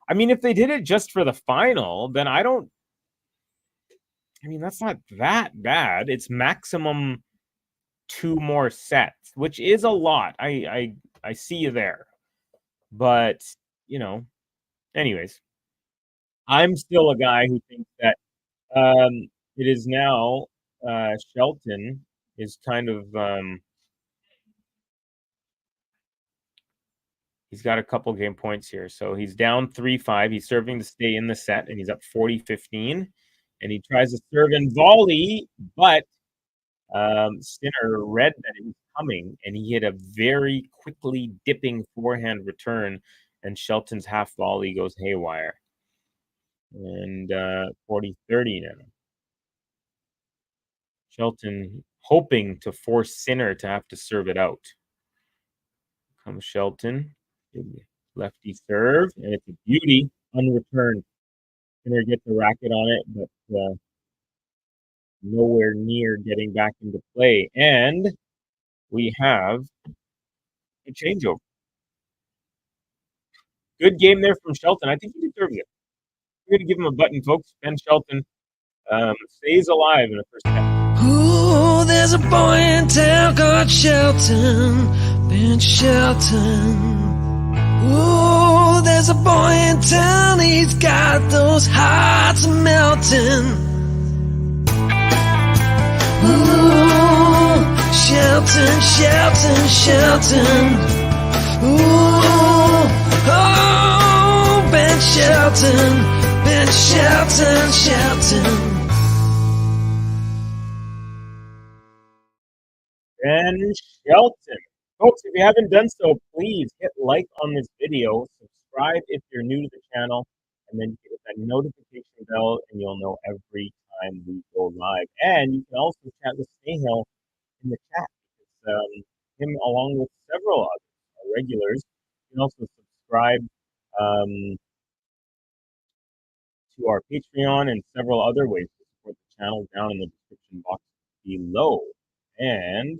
I mean, if they did it just for the final, then that's not that bad. It's maximum 2 more sets, which is a lot. I see you there. But, anyways, I'm still a guy who thinks that it is now Shelton is kind of he's got a couple game points here. So he's down 3-5. He's serving to stay in the set, and he's up 40-15. And he tries to serve and volley, but Sinner read that it was coming, and he hit a very quickly dipping forehand return, and Shelton's half volley goes haywire. And 40-30 now. Shelton hoping to force Sinner to have to serve it out. Comes Shelton. Lefty serve, and it's a beauty, unreturned. Sinner gets the racket on it, but nowhere near getting back into play. And we have a changeover. Good game there from Shelton. I think he deserves it. We're going to give him a button, folks. Ben Shelton stays alive in the first half. Ooh, there's a boy in town called Shelton, Ben Shelton. Ooh, there's a boy in town, he's got those hearts melting. Ooh, Shelton, Shelton, Shelton. Ooh, oh, Ben Shelton, Ben Shelton, Shelton. Ben Shelton. Folks, if you haven't done so, please hit like on this video, subscribe if you're new to the channel, and then hit that notification bell, and you'll know every time we go live. And you can also chat with Snehill in the chat. It's him along with several other regulars. You can also subscribe to our Patreon and several other ways to support the channel down in the description box below. And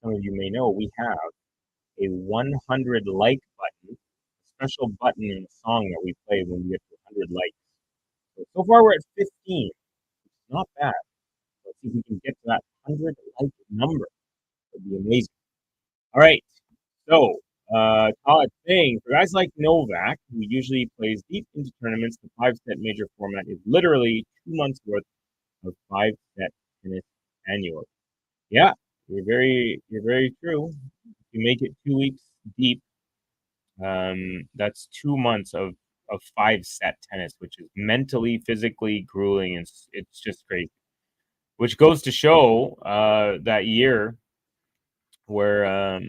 some of you may know we have a 100 like button, a special button in the song that we play when we get to 100 likes. So far we're at 15. It's not bad. Let's see if we can get to that 100 like number. That'd be amazing. All right. So, Todd saying, for guys like Novak, who usually plays deep into tournaments, the 5-set major format is literally 2 months worth of 5-set tennis annually. Yeah, you're very true. If you make it 2 weeks deep, that's 2 months of 5-set tennis, which is mentally, physically grueling, and it's just crazy. Which goes to show that year where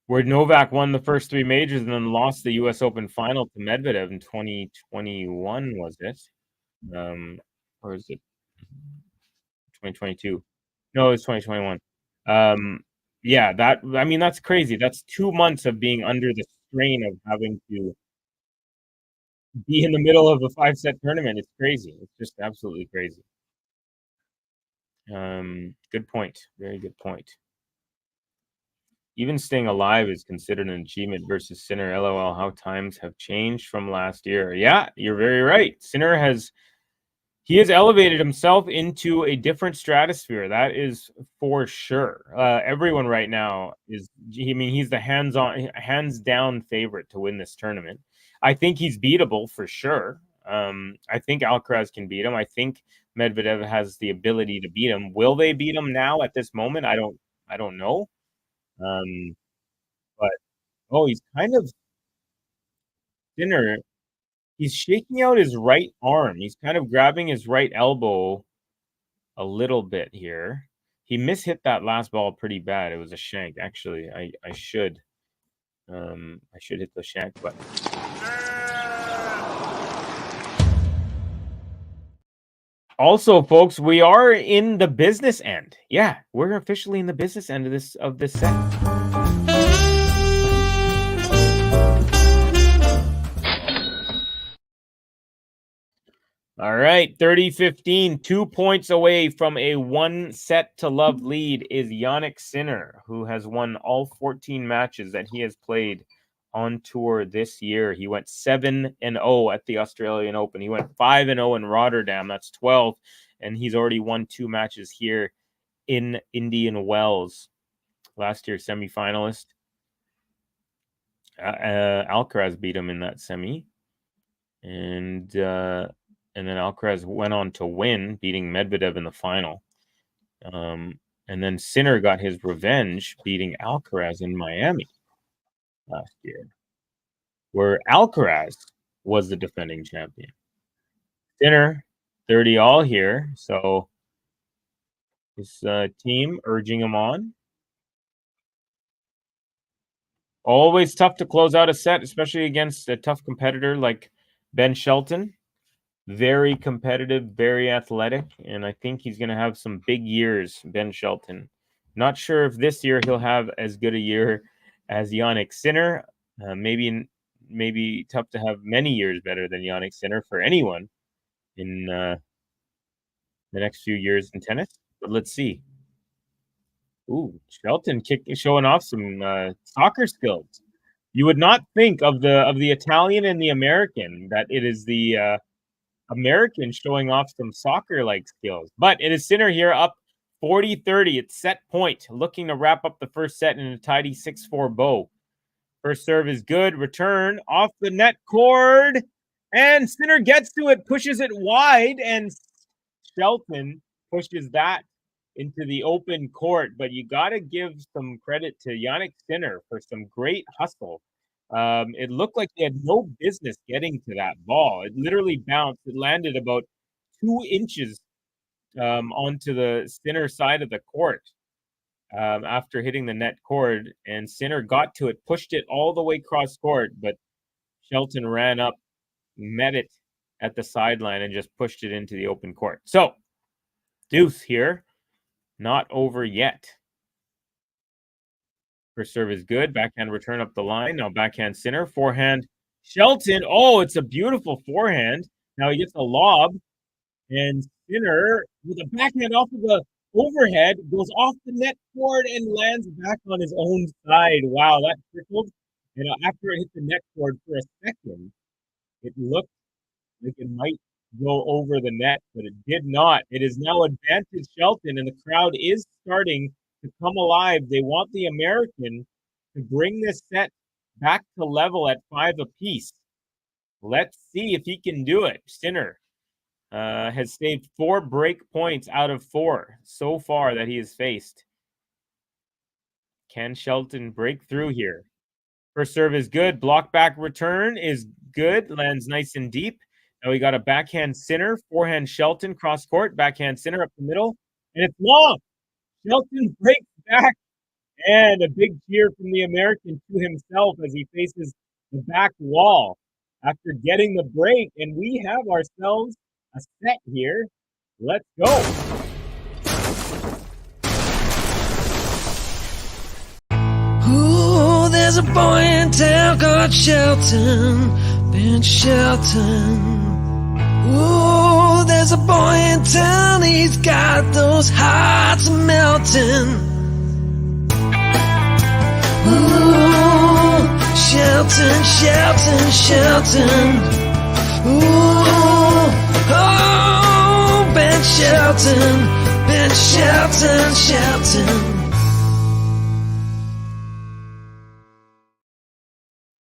Novak won the first 3 majors and then lost the US Open final to Medvedev in 2021, was it? Or is it 2022? No, it's 2021. Yeah, that's crazy. That's 2 months of being under the strain of having to be in the middle of a 5-set tournament. It's crazy. It's just absolutely crazy. Good point. Very good point. Even staying alive is considered an achievement versus Sinner. LOL, how times have changed from last year. Yeah, you're very right. Sinner has elevated himself into a different stratosphere. That is for sure. Everyone right now he's the hands down favorite to win this tournament. I think he's beatable for sure. I think Alcaraz can beat him. I think Medvedev has the ability to beat him. Will they beat him now at this moment? I don't know. But he's kind of thinner. He's shaking out his right arm. He's kind of grabbing his right elbow a little bit here. He mishit that last ball pretty bad. It was a shank. Actually, I should hit the shank button. Also, folks, we are in the business end. Yeah, we're officially in the business end of this set. All right, 30-15, 2 points away from a 1-set-to-love lead is Jannik Sinner, who has won all 14 matches that he has played on tour this year. He went 7-0 at the Australian Open. He went 5-0 in Rotterdam. That's 12, and he's already won 2 matches here in Indian Wells. Last year, semifinalist. Alcaraz beat him in that semi, and then Alcaraz went on to win, beating Medvedev in the final. And then Sinner got his revenge, beating Alcaraz in Miami last year, where Alcaraz was the defending champion. Sinner, 30 all here, so his team urging him on. Always tough to close out a set, especially against a tough competitor like Ben Shelton. Very competitive, very athletic, and I think he's going to have some big years, Ben Shelton. Not sure if this year he'll have as good a year as Jannik Sinner. Maybe tough to have many years better than Jannik Sinner for anyone in the next few years in tennis. But let's see. Ooh, Shelton showing off some soccer skills. You would not think of the Italian and the American that it is the American showing off some soccer-like skills. But it is Sinner here up 40-30. It's set point, looking to wrap up the first set in a tidy 6-4 bow. First serve is good. Return off the net cord. And Sinner gets to it, pushes it wide, and Shelton pushes that into the open court. But you got to give some credit to Jannik Sinner for some great hustle. It looked like they had no business getting to that ball. It literally bounced. It landed about 2 inches onto the Sinner side of the court after hitting the net cord. And Sinner got to it, pushed it all the way cross court, but Shelton ran up, met it at the sideline, and just pushed it into the open court. So, deuce here. Not over yet. First serve is good. Backhand return up the line. Now backhand Sinner. Forehand Shelton. Oh, it's a beautiful forehand. Now he gets a lob. And Sinner, with a backhand off of the overhead, goes off the net cord and lands back on his own side. Wow, that trickled. And after it hit the net cord for a second, it looked like it might go over the net, but it did not. It is now advantage Shelton, and the crowd is starting to come alive. They want the American to bring this set back to level at 5 apiece. Let's see if he can do it. Sinner has saved 4 break points out of 4 so far that he has faced. Can Shelton break through here? First serve is good. Block back return is good. Lands nice and deep. Now we got a backhand Sinner, forehand Shelton, cross court, backhand Sinner up the middle, and it's long. Shelton breaks back, and a big cheer from the American to himself as he faces the back wall after getting the break, and we have ourselves a set here. Let's go. Ooh, there's a boy in town called Shelton, Ben Shelton. Ooh, there's a boy in town, he's got those hearts melting. Ooh, Shelton, Shelton, Shelton. Ooh, oh, Ben Shelton, Ben Shelton, Shelton.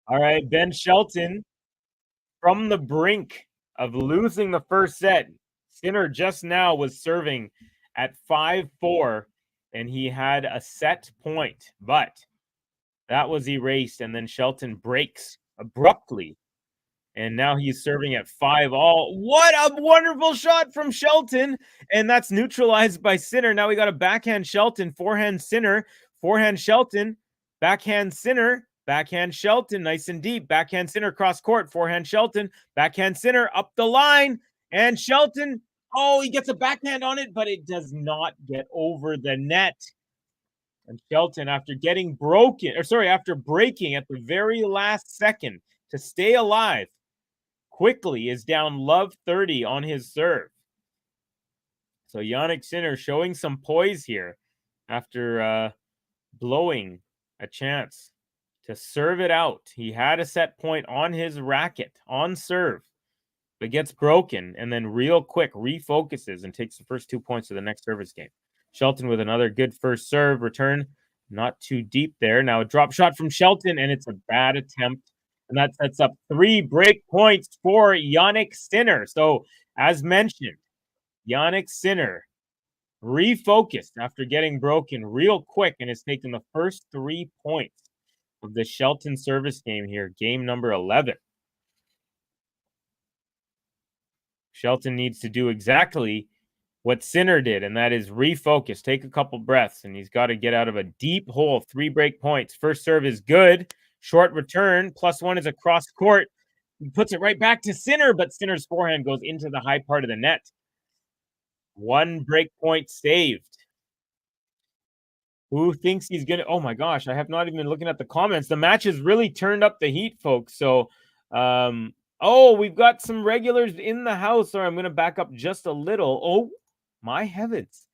All right, Ben Shelton from the brink of losing the first set. Sinner just now was serving at 5-4, and he had a set point, but that was erased, and then Shelton breaks abruptly, and now he's serving at 5-all. What a wonderful shot from Shelton, and that's neutralized by Sinner. Now we got a backhand Shelton, forehand Sinner, forehand Shelton, backhand Sinner, backhand Shelton, nice and deep. Backhand Sinner, cross court. Forehand Shelton. Backhand Sinner, up the line. And Shelton, oh, he gets a backhand on it, but it does not get over the net. And Shelton, after breaking at the very last second to stay alive, quickly is down love 30 on his serve. So Jannik Sinner showing some poise here after blowing a chance to serve it out. He had a set point on his racket, on serve, but gets broken and then real quick refocuses and takes the first 2 points of the next service game. Shelton with another good first serve return. Not too deep there. Now a drop shot from Shelton, and it's a bad attempt. And that sets up 3 break points for Jannik Sinner. So, as mentioned, Jannik Sinner refocused after getting broken real quick and has taken the first 3 points of the Shelton service game here, game number 11. Shelton needs to do exactly what Sinner did, and that is refocus, take a couple breaths, and he's got to get out of a deep hole. 3 break points. First serve is good. Short return. +1 is across court. He puts it right back to Sinner, but Sinner's forehand goes into the high part of the net. 1 break point saved. Who thinks he's going to... Oh, my gosh. I have not even been looking at the comments. The match has really turned up the heat, folks. So, we've got some regulars in the house. Sorry, I'm going to back up just a little. Oh, my heavens.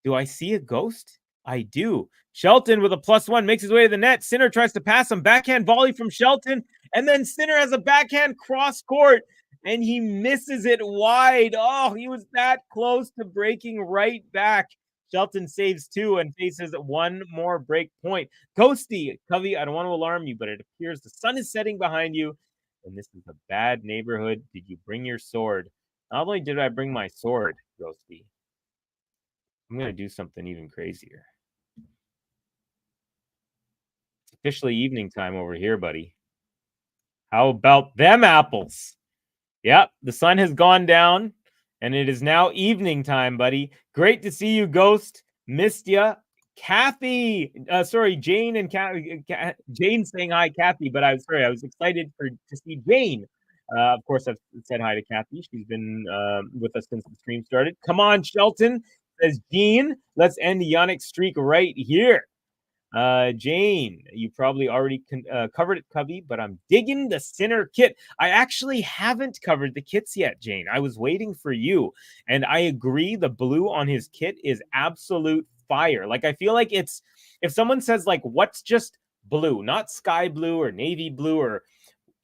Do I see a ghost? I do. Shelton with a +1 makes his way to the net. Sinner tries to pass him. Backhand volley from Shelton. And then Sinner has a backhand cross court. And he misses it wide. Oh, he was that close to breaking right back. Shelton saves 2 and faces 1 more break point. Ghosty, Covey, I don't want to alarm you, but it appears the sun is setting behind you, and this is a bad neighborhood. Did you bring your sword? Not only did I bring my sword, Ghosty, I'm going to do something even crazier. It's officially evening time over here, buddy. How about them apples? Yep, the sun has gone down. And it is now evening time, buddy. Great to see you, Ghost. Missed ya. Kathy. Jane and Jane saying hi, Kathy. But I was excited to see Jane. Of course, I've said hi to Kathy. She's been with us since the stream started. Come on, Shelton, says Jean. Let's end the Jannik streak right here. Jane, you probably already covered it, Cubby, but I'm digging the Sinner kit. I actually haven't covered the kits yet, Jane. I was waiting for you. And I agree, the blue on his kit is absolute fire. Like, I feel like it's, if someone says, like, what's just blue, not sky blue or navy blue, or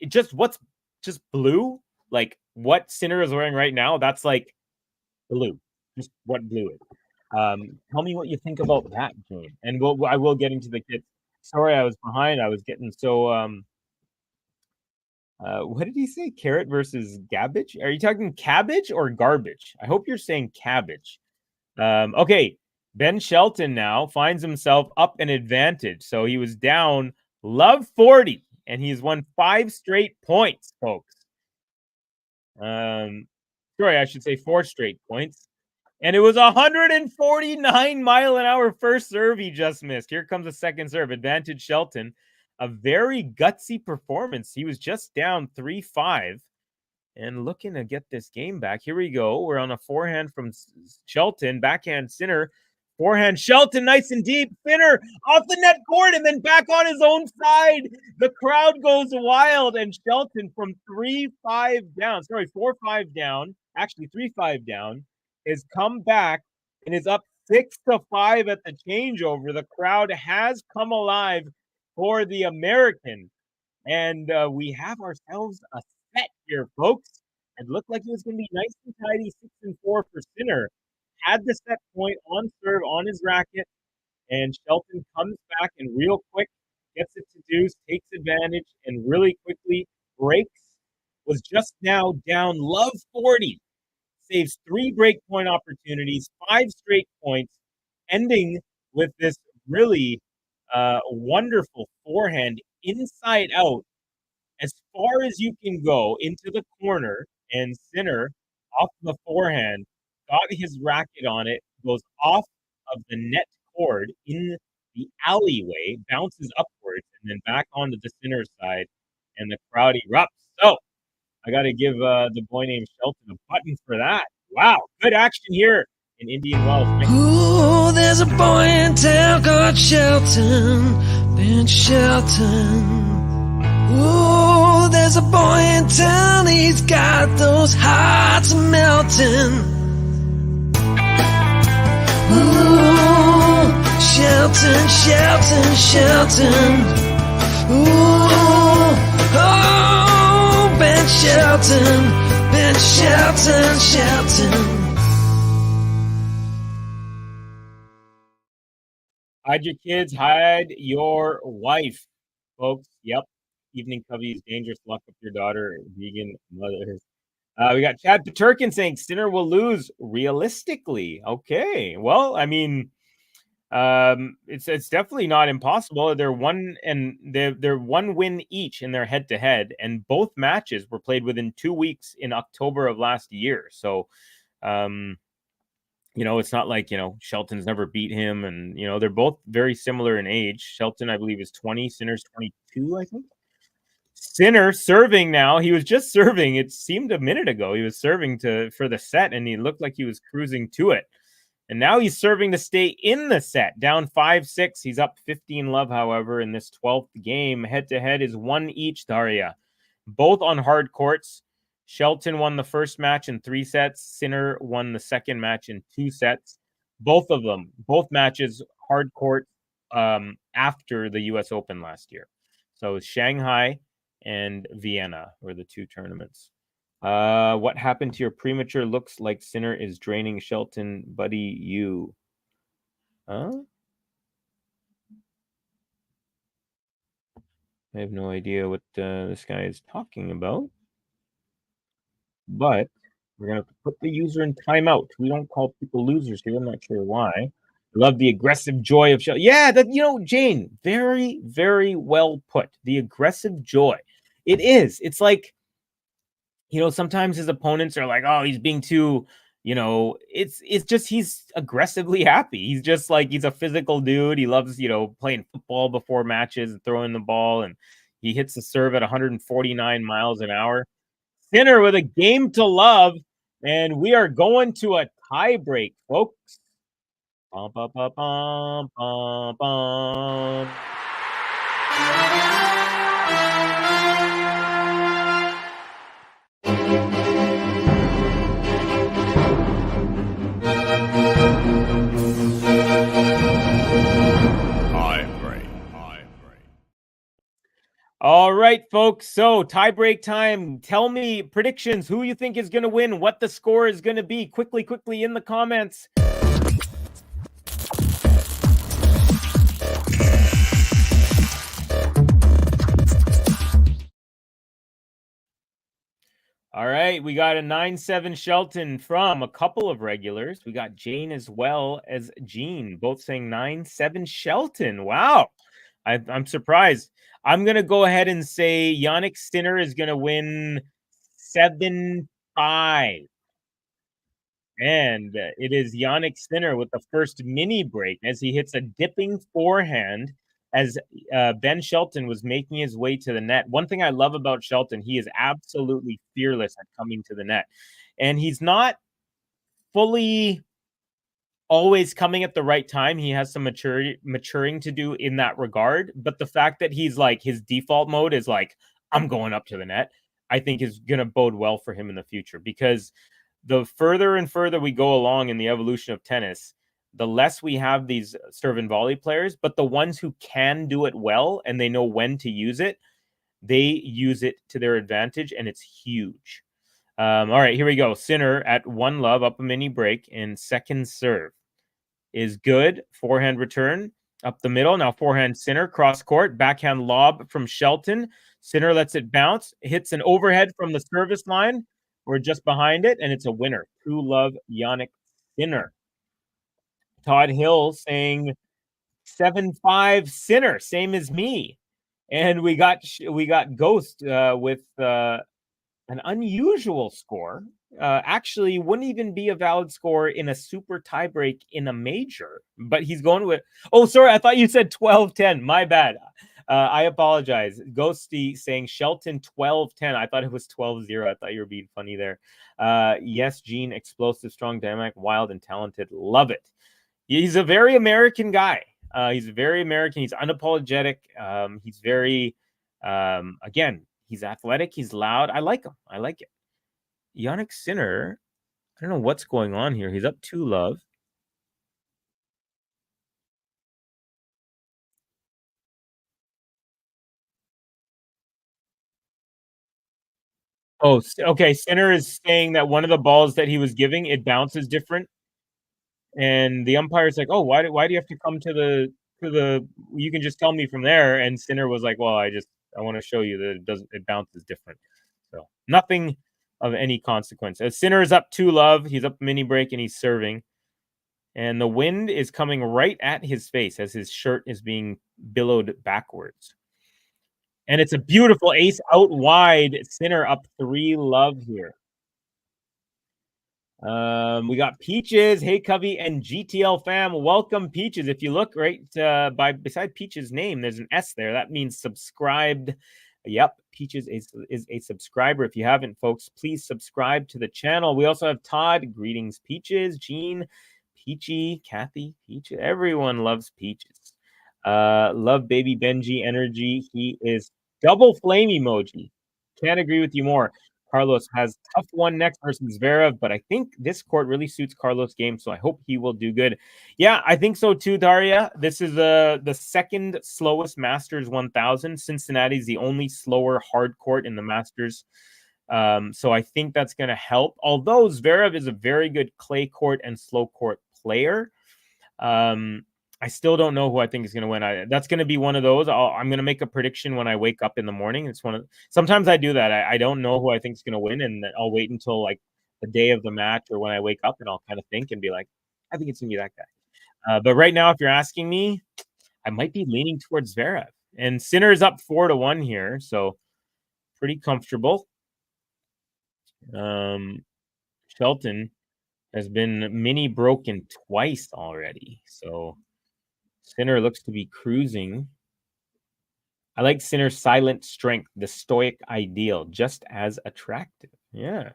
it just, what's just blue, like what Sinner is wearing right now, that's like blue. Just what blue is. Tell me what you think about that, Jane. And I will get into the kits. Sorry, I was behind. I was getting so what did he say? Carrot versus cabbage? Are you talking cabbage or garbage? I hope you're saying cabbage. Okay. Ben Shelton now finds himself up an advantage. So he was down love 40, and he's won 5 straight points, folks. Sorry, I should say 4 straight points. And it was 149-mile-an-hour first serve he just missed. Here comes a second serve. Advantage Shelton. A very gutsy performance. He was just down 3-5 and looking to get this game back. Here we go. We're on a forehand from Shelton. Backhand Sinner. Forehand Shelton, nice and deep. Sinner off the net court and then back on his own side. The crowd goes wild, and Shelton from 3-5 down. Sorry, 4-5 down. Actually, 3-5 down. Is come back and is up 6-5 at the changeover. The crowd has come alive for the American, and we have ourselves a set here, folks. It looked like it was going to be nice and tidy, 6-4 for Sinner. Had the set point on serve on his racket, and Shelton comes back and real quick gets it to deuce, takes advantage, and really quickly breaks. Was just now down love 40. Saves 3 break point opportunities, 5 straight points, ending with this really wonderful forehand inside out as far as you can go into the corner, and Sinner off the forehand got his racket on it, goes off of the net cord in the alleyway, bounces upwards, and then back onto the Sinner side, and the crowd erupts. So I got to give the boy named Shelton a button for that. Wow, good action here in Indian Wells. Ooh, there's a boy in town called Shelton, Ben Shelton. Ooh, there's a boy in town, he's got those hearts melting. Ooh, Shelton, Shelton, Shelton. Ooh, oh, Ben Shelton, Ben Shelton, Shelton. Hide your kids, hide your wife, folks. Yep. Evening Covey's dangerous. Lock up your daughter, vegan mothers. We got Chad Paterkin saying Sinner will lose realistically. Okay. Well, I mean, it's definitely not impossible. They're one win each in their head-to-head, and both matches were played within 2 weeks in October of last year. So, it's not like, Shelton's never beat him, and, they're both very similar in age. Shelton, I believe, is 20. Sinner's 22, I think. Sinner serving now. He was just serving. It seemed a minute ago he was serving for the set, and he looked like he was cruising to it. And now he's serving to stay in the set, down 5-6. He's up 15 love, however, in this 12th game. Head-to-head is 1 each, Daria. Both on hard courts. Shelton won the first match in 3 sets. Sinner won the second match in 2 sets. Both matches hard court after the US Open last year. So Shanghai and Vienna were the 2 tournaments. What happened to your premature looks like Sinner is draining Shelton, buddy, you? Huh? I have no idea what this guy is talking about. But we're going to put the user in timeout. We don't call people losers here. I'm not sure why. I love the aggressive joy of Shelton. Yeah, Jane, very, very well put. The aggressive joy. It is. It's like, sometimes his opponents are like, oh, he's being too, it's just he's aggressively happy. He's just like, he's a physical dude. He loves, playing football before matches and throwing the ball, and he hits the serve at 149 miles an hour. Sinner with a game to love, and we are going to a tie break, folks. Bum, bum, bum, bum, bum, bum. All right, folks. So tie-break time. Tell me predictions. Who you think is going to win? What the score is going to be? Quickly in the comments. All right, we got a 9-7 Shelton from a couple of regulars. We got Jane as well as Jean, both saying 9-7 Shelton. Wow, I'm surprised. I'm going to go ahead and say Jannik Sinner is going to win 7-5. And it is Jannik Sinner with the first mini break as he hits a dipping forehand as Ben Shelton was making his way to the net. One thing I love about Shelton, he is absolutely fearless at coming to the net. And he's not fully always coming at the right time. He has some maturing to do in that regard. But the fact that he's like, his default mode is like, I'm going up to the net, I think is going to bode well for him in the future, because the further and further we go along in the evolution of tennis, the less we have these serve and volley players, but the ones who can do it well and they know when to use it, they use it to their advantage, and it's huge. All right, here we go. Sinner at 1-love, up a mini break, and second serve is good. Forehand return up the middle. Now forehand Sinner, cross court, backhand lob from Shelton. Sinner lets it bounce, hits an overhead from the service line. We're just behind it, and it's a winner. 2-love Jannik Sinner. Todd Hill saying 7-5 Sinner, same as me. And we got Ghost with an unusual score. Actually, wouldn't even be a valid score in a super tiebreak in a major, but he's going with. Oh, sorry, I thought you said 12-10. My bad. I apologize. Ghosty saying Shelton 12-10. I thought it was 12-0. I thought you were being funny there. Yes, Gene, explosive, strong, dynamic, wild, and talented. Love it. He's a very American guy. He's very American. He's unapologetic. He's very, again, he's athletic. He's loud. I like him. I like it. Jannik Sinner, I don't know what's going on here. He's up 2-love. Oh, okay. Sinner is saying that one of the balls that he was giving, it bounces different. And the umpire's like, "Oh, why do you have to come to the you can just tell me from there." And Sinner was like, "Well, I want to show you that it bounces different." So nothing of any consequence. As Sinner is up 2-love, he's up mini break and he's serving. And the wind is coming right at his face as his shirt is being billowed backwards. And it's a beautiful ace out wide. Sinner up 3-love here. We got Peaches. Hey, Covey and GTL fam. Welcome, Peaches. If you look right beside Peaches' name, there's an S there. That means subscribed. Yep, Peaches is a subscriber. If you haven't, folks, please subscribe to the channel. We also have Todd. Greetings, Peaches. Jean, Peachy, Kathy, Peach. Everyone loves Peaches. Love baby Benji energy. He is double flame emoji. Can't agree with you more. Carlos has tough one next versus Zverev, but I think this court really suits Carlos' game, so I hope he will do good. Yeah, I think so too, Daria. This is the second slowest Masters 1000. Cincinnati's the only slower hard court in the Masters. So I think that's going to help. Although Zverev is a very good clay court and slow court player, I still don't know who I think is going to win. That's going to be one of those. I'm going to make a prediction when I wake up in the morning. Sometimes I do that. I don't know who I think is going to win, and I'll wait until like the day of the match or when I wake up, and I'll kind of think and be like, I think it's going to be that guy. But right now, if you're asking me, I might be leaning towards Zverev. And Sinner is up 4-1 here, so pretty comfortable. Shelton has been mini broken twice already, so Sinner looks to be cruising. I like Sinner's silent strength, the stoic ideal, just as attractive. Yeah.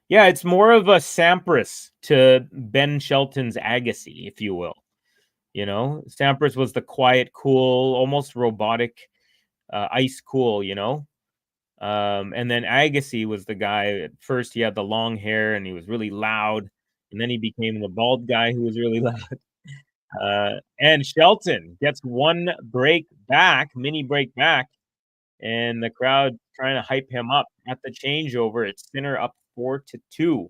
Yeah, it's more of a Sampras to Ben Shelton's Agassi, if you will. You know, Sampras was the quiet, cool, almost robotic, ice cool, you know. And then Agassi was the guy. At first, he had the long hair and he was really loud, and then he became the bald guy who was really loud. And Shelton gets one break back, mini break back, and the crowd trying to hype him up at the changeover. It's Sinner up 4-2.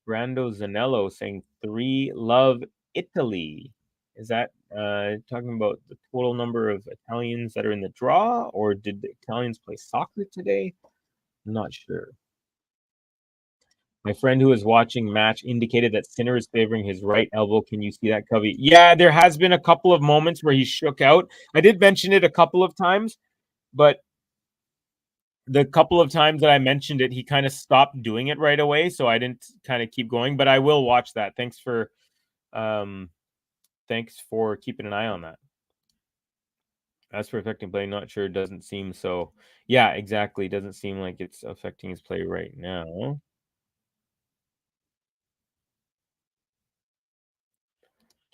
Brando Zanello saying 3 love Italy. Is that talking about the total number of Italians that are in the draw, or did the Italians play soccer today? I'm not sure. My friend who was watching match indicated that Sinner is favoring his right elbow. Can you see that, Covey? Yeah, there has been a couple of moments where he shook out. I did mention it a couple of times, but the couple of times that I mentioned it, he kind of stopped doing it right away, so I didn't kind of keep going. But I will watch that. Thanks for keeping an eye on that. As for affecting play, not sure. Doesn't seem so. Yeah, exactly. Doesn't seem like it's affecting his play right now.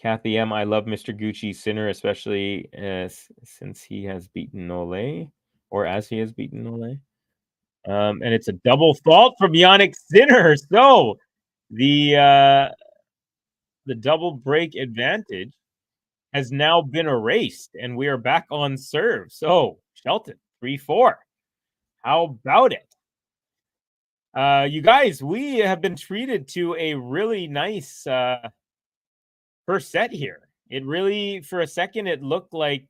Kathy M, I love Mr. Gucci Sinner, especially since he has beaten Nole, or as he has beaten Nole. And it's a double fault from Jannik Sinner. So the double break advantage has now been erased, and we are back on serve. So Shelton, 3-4. How about it? You guys, we have been treated to a really nice first set here. It really, for a second, it looked like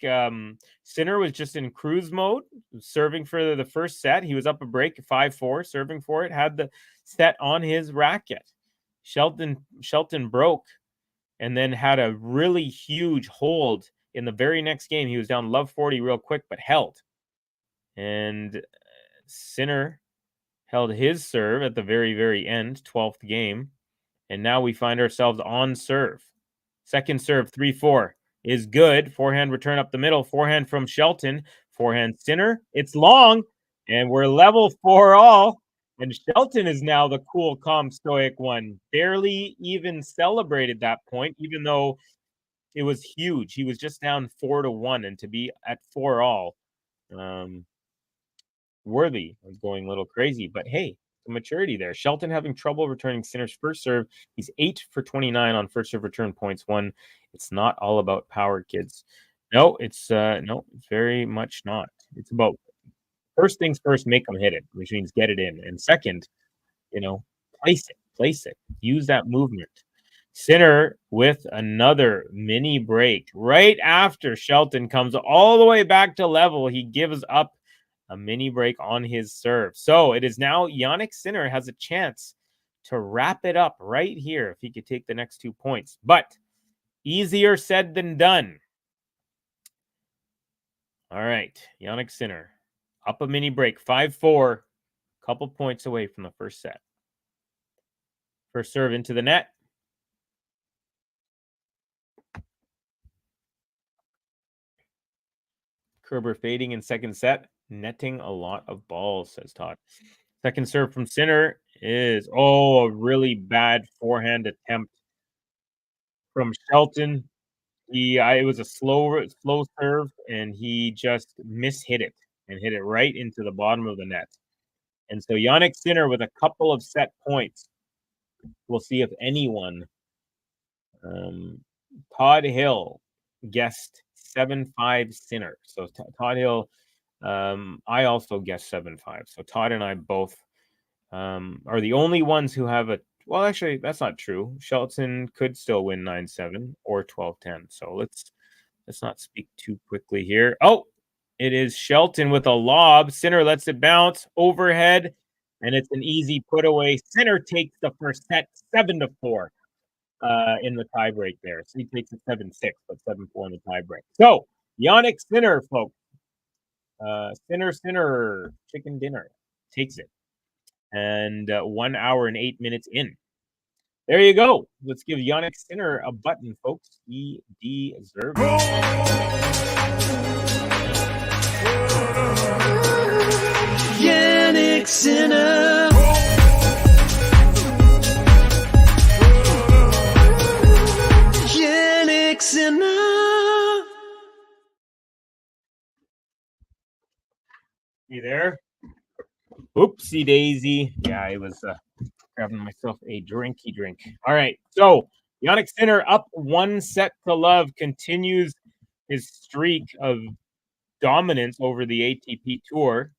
Sinner was just in cruise mode, serving for the first set. He was up a break, 5-4, serving for it, had the set on his racket. Shelton broke, and then had a really huge hold in the very next game. He was down love 40 real quick, but held. And Sinner held his serve at the very, very end, 12th game. And now we find ourselves on serve. Second serve, 3-4, is good. Forehand return up the middle. Forehand from Shelton. Forehand Sinner. It's long, and we're level 4-all. And Shelton is now the cool, calm, stoic one. Barely even celebrated that point, even though it was huge. He was just down 4-1, and to be at 4-all, worthy of going a little crazy. But hey, the maturity there. Shelton having trouble returning Sinner's first serve. He's 8 for 29 on first serve return points won. It's not all about power, kids. No, it's very much not. It's about first things first, make them hit it, which means get it in. And second, place it. Use that movement. Sinner with another mini break. Right after Shelton comes all the way back to level, he gives up a mini break on his serve. So it is now Jannik Sinner has a chance to wrap it up right here if he could take the next 2 points. But easier said than done. All right, Jannik Sinner up a mini break, 5-4, couple points away from the first set. First serve into the net. Kerber fading in second set, netting a lot of balls, says Todd. Second serve from Sinner is, a really bad forehand attempt from Shelton. It was a slow serve, and he just mishit it and hit it right into the bottom of the net. And so Jannik Sinner with a couple of set points. We'll see if anyone. Todd Hill guessed 7-5 Sinner. So Todd Hill, I also guessed 7-5. So Todd and I both are the only ones who have a. Well, actually, that's not true. Shelton could still win 9-7 or 12-10. So let's not speak too quickly here. Oh, it is Shelton with a lob. Sinner lets it bounce overhead, and it's an easy put away. Sinner takes the first set 7-4 in the tiebreak there. So he takes it 7-6, but 7-4 in the tiebreak. So Jannik Sinner, folks. Sinner, chicken dinner takes it. And 1 hour and 8 minutes in. There you go. Let's give Jannik Sinner a button, folks. He deserves it. Jannik Sinner. You there? Oopsie daisy. Yeah, I was grabbing myself a drinky drink. All right. So Jannik Sinner up 1-0 continues his streak of dominance over the ATP Tour.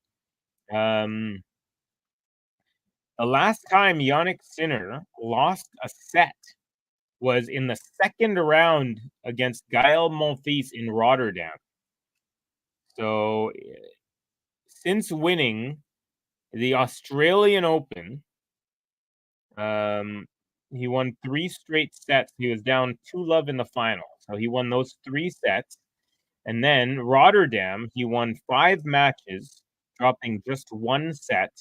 The last time Jannik Sinner lost a set was in the second round against Gael Monfils in Rotterdam. So since winning the Australian Open, he won 3 straight sets. He was down 2-0 in the final. So he won those 3 sets. And then Rotterdam, he won 5 matches, dropping just 1 set.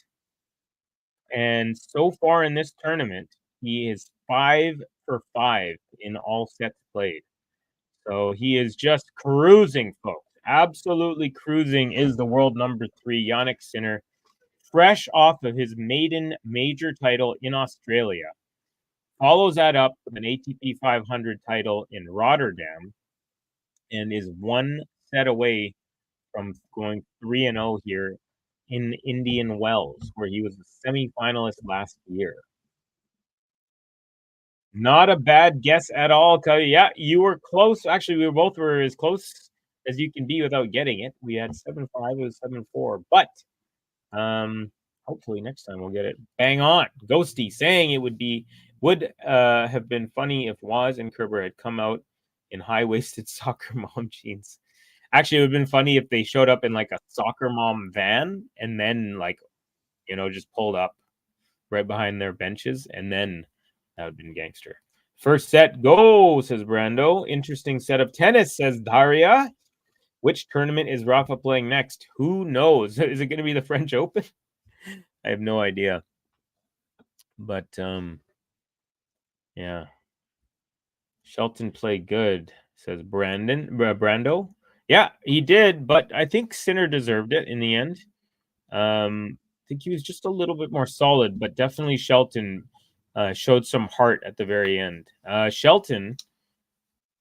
And so far in this tournament, he is 5 for 5 in all sets played. So he is just cruising, folks. Absolutely cruising is the world number 3, Jannik Sinner, fresh off of his maiden major title in Australia. Follows that up with an ATP 500 title in Rotterdam and is 1 set away from going 3-0 here in Indian Wells, where he was a semi-finalist last year. Not a bad guess at all, Cody. Yeah, you were close. Actually, we both were as close as you can be without getting it. We had 7-5, it was 7-4. But hopefully next time we'll get it bang on. Ghosty saying it would have been funny if Waz and Kerber had come out in high-waisted soccer mom jeans. Actually, it would have been funny if they showed up in like a soccer mom van and then just pulled up right behind their benches, and then that would have been gangster. First set, go, says Brando. Interesting set of tennis, says Daria. Which tournament is Rafa playing next? Who knows? Is it going to be the French Open? I have no idea. But, yeah. Shelton played good, says Brando. Yeah, he did, but I think Sinner deserved it in the end. I think he was just a little bit more solid, but definitely Shelton showed some heart at the very end. Shelton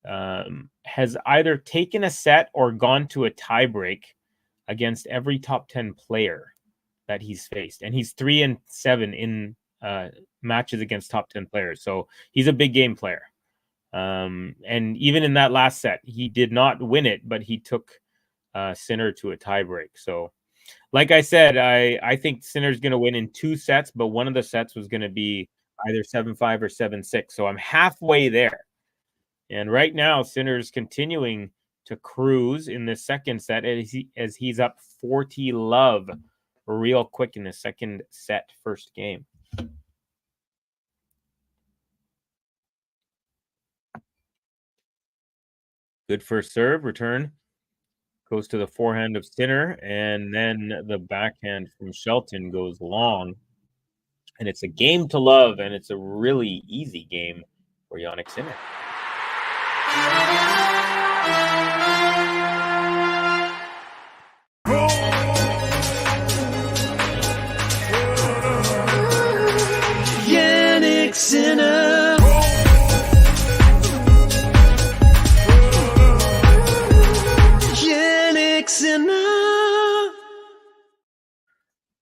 has either taken a set or gone to a tiebreak against every top 10 player that he's faced. And he's 3-7 in matches against top 10 players. So he's a big game player. And even in that last set, he did not win it, but he took Sinner to a tiebreak. So like I said, I think Sinner's going to win in 2 sets, but one of the sets was going to be either 7-5 or 7-6. So I'm halfway there. And right now, Sinner's continuing to cruise in the second set as he's up 40-love real quick in the second set, first game. Good first serve, return. Goes to the forehand of Sinner, and then the backhand from Shelton goes long. And it's a game to love, and it's a really easy game for Jannik Sinner. Jannik Sinner. Jannik Sinner.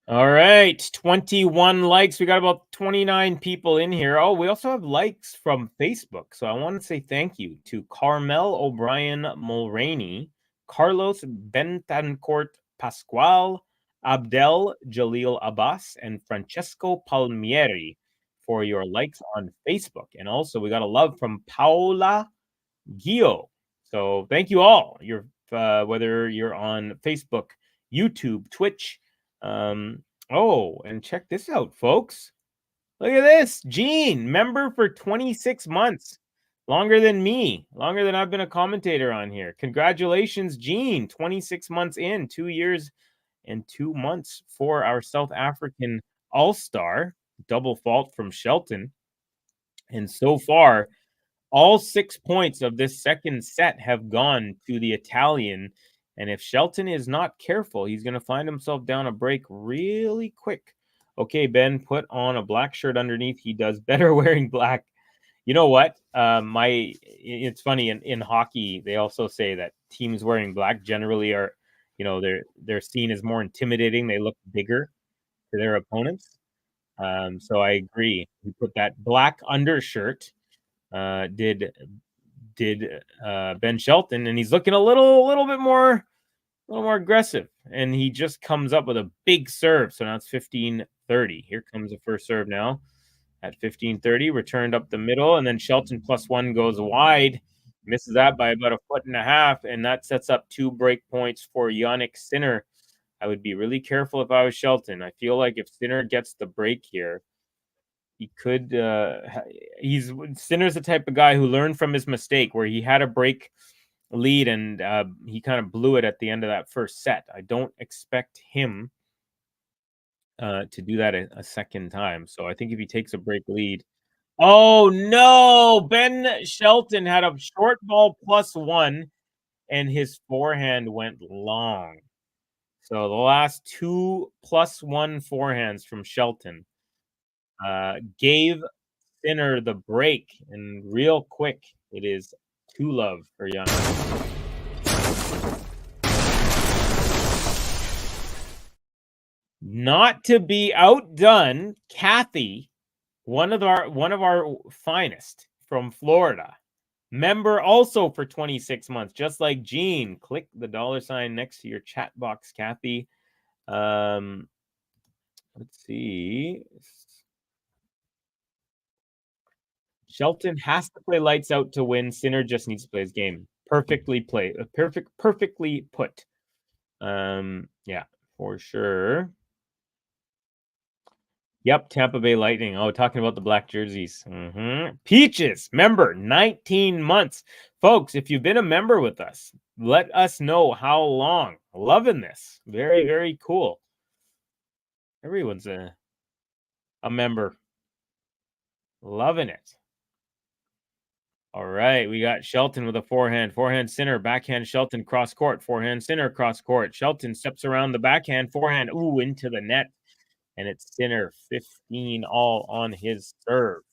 All right, 21 likes. We got about 29 people in here. Oh, we also have likes from Facebook. So I want to say thank you to Carmel O'Brien Mulraney, Carlos Bentancourt Pascual, Abdel Jalil Abbas, and Francesco Palmieri for your likes on Facebook. And also we got a love from Paola Gio. So thank you all. Whether you're on Facebook, YouTube, Twitch. And check this out, folks. Look at this. Gene, member for 26 months. Longer than me. Longer than I've been a commentator on here. Congratulations, Gene. 26 months in, 2 years and 2 months for our South African All-Star. Double fault from Shelton. And so far, all 6 points of this second set have gone to the Italian. And if Shelton is not careful, he's going to find himself down a break really quick. Okay, Ben, put on a black shirt underneath. He does better wearing black. You know what? It's funny in hockey, they also say that teams wearing black generally are, you know, they're seen as more intimidating. They look bigger to their opponents. So I agree. He put that black undershirt. Did Ben Shelton, and he's looking a little bit more aggressive, and he just comes up with a big serve. So now it's 15-30. Here comes the first serve now at 15-30, returned up the middle, and then Shelton +1 goes wide, misses that by about 1.5 feet, and that sets up 2 break points for Jannik Sinner. I would be really careful if I was Shelton. I feel like if Sinner gets the break here, he could. Sinner's the type of guy who learned from his mistake, where he had a break lead and he kind of blew it at the end of that first set. I don't expect him to do that a second time. So I think if he takes a break lead. Oh no! Ben Shelton had a short ball +1, and his forehand went long. So the last 2 +1 forehands from Shelton gave Sinner the break, and real quick, it is 2-love for Jannik. Not to be outdone, Kathy, one of our finest from Florida, member also for 26 months, just like Gene. Click the $ next to your chat box, Kathy. Let's see. Shelton has to play lights out to win. Sinner just needs to play his game. Perfectly played. Perfectly put. Yeah, for sure. Yep, Tampa Bay Lightning. Oh, talking about the black jerseys. Peaches, member, 19 months. Folks, if you've been a member with us, let us know how long. Loving this. Very, very cool. Everyone's a member. Loving it. All right, we got Shelton with a forehand. Forehand Sinner, backhand Shelton, cross court. Forehand Sinner, cross court. Shelton steps around the backhand, forehand, ooh, into the net. And it's Sinner, 15 all on his serve.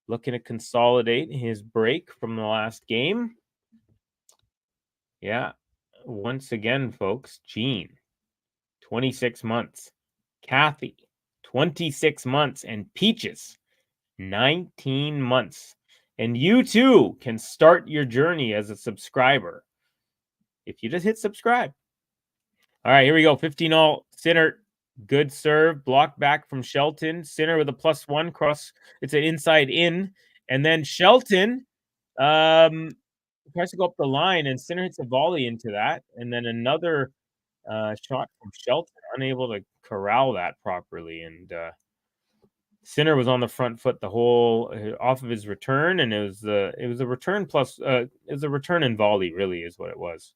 Looking to consolidate his break from the last game. Yeah, once again, folks, Gene, 26 months. Kathy, 26 months. And Peaches, 19 months. And you too can start your journey as a subscriber if you just hit subscribe. All right, here we go. 15 all. Sinner, good serve. Block back from Shelton. Sinner with a +1 cross. It's an inside in. And then Shelton tries to go up the line, and Sinner hits a volley into that. And then another shot from Shelton, unable to corral that properly. And Sinner was on the front foot the whole off of his return, and it was a return plus it was a return and volley, really is what it was.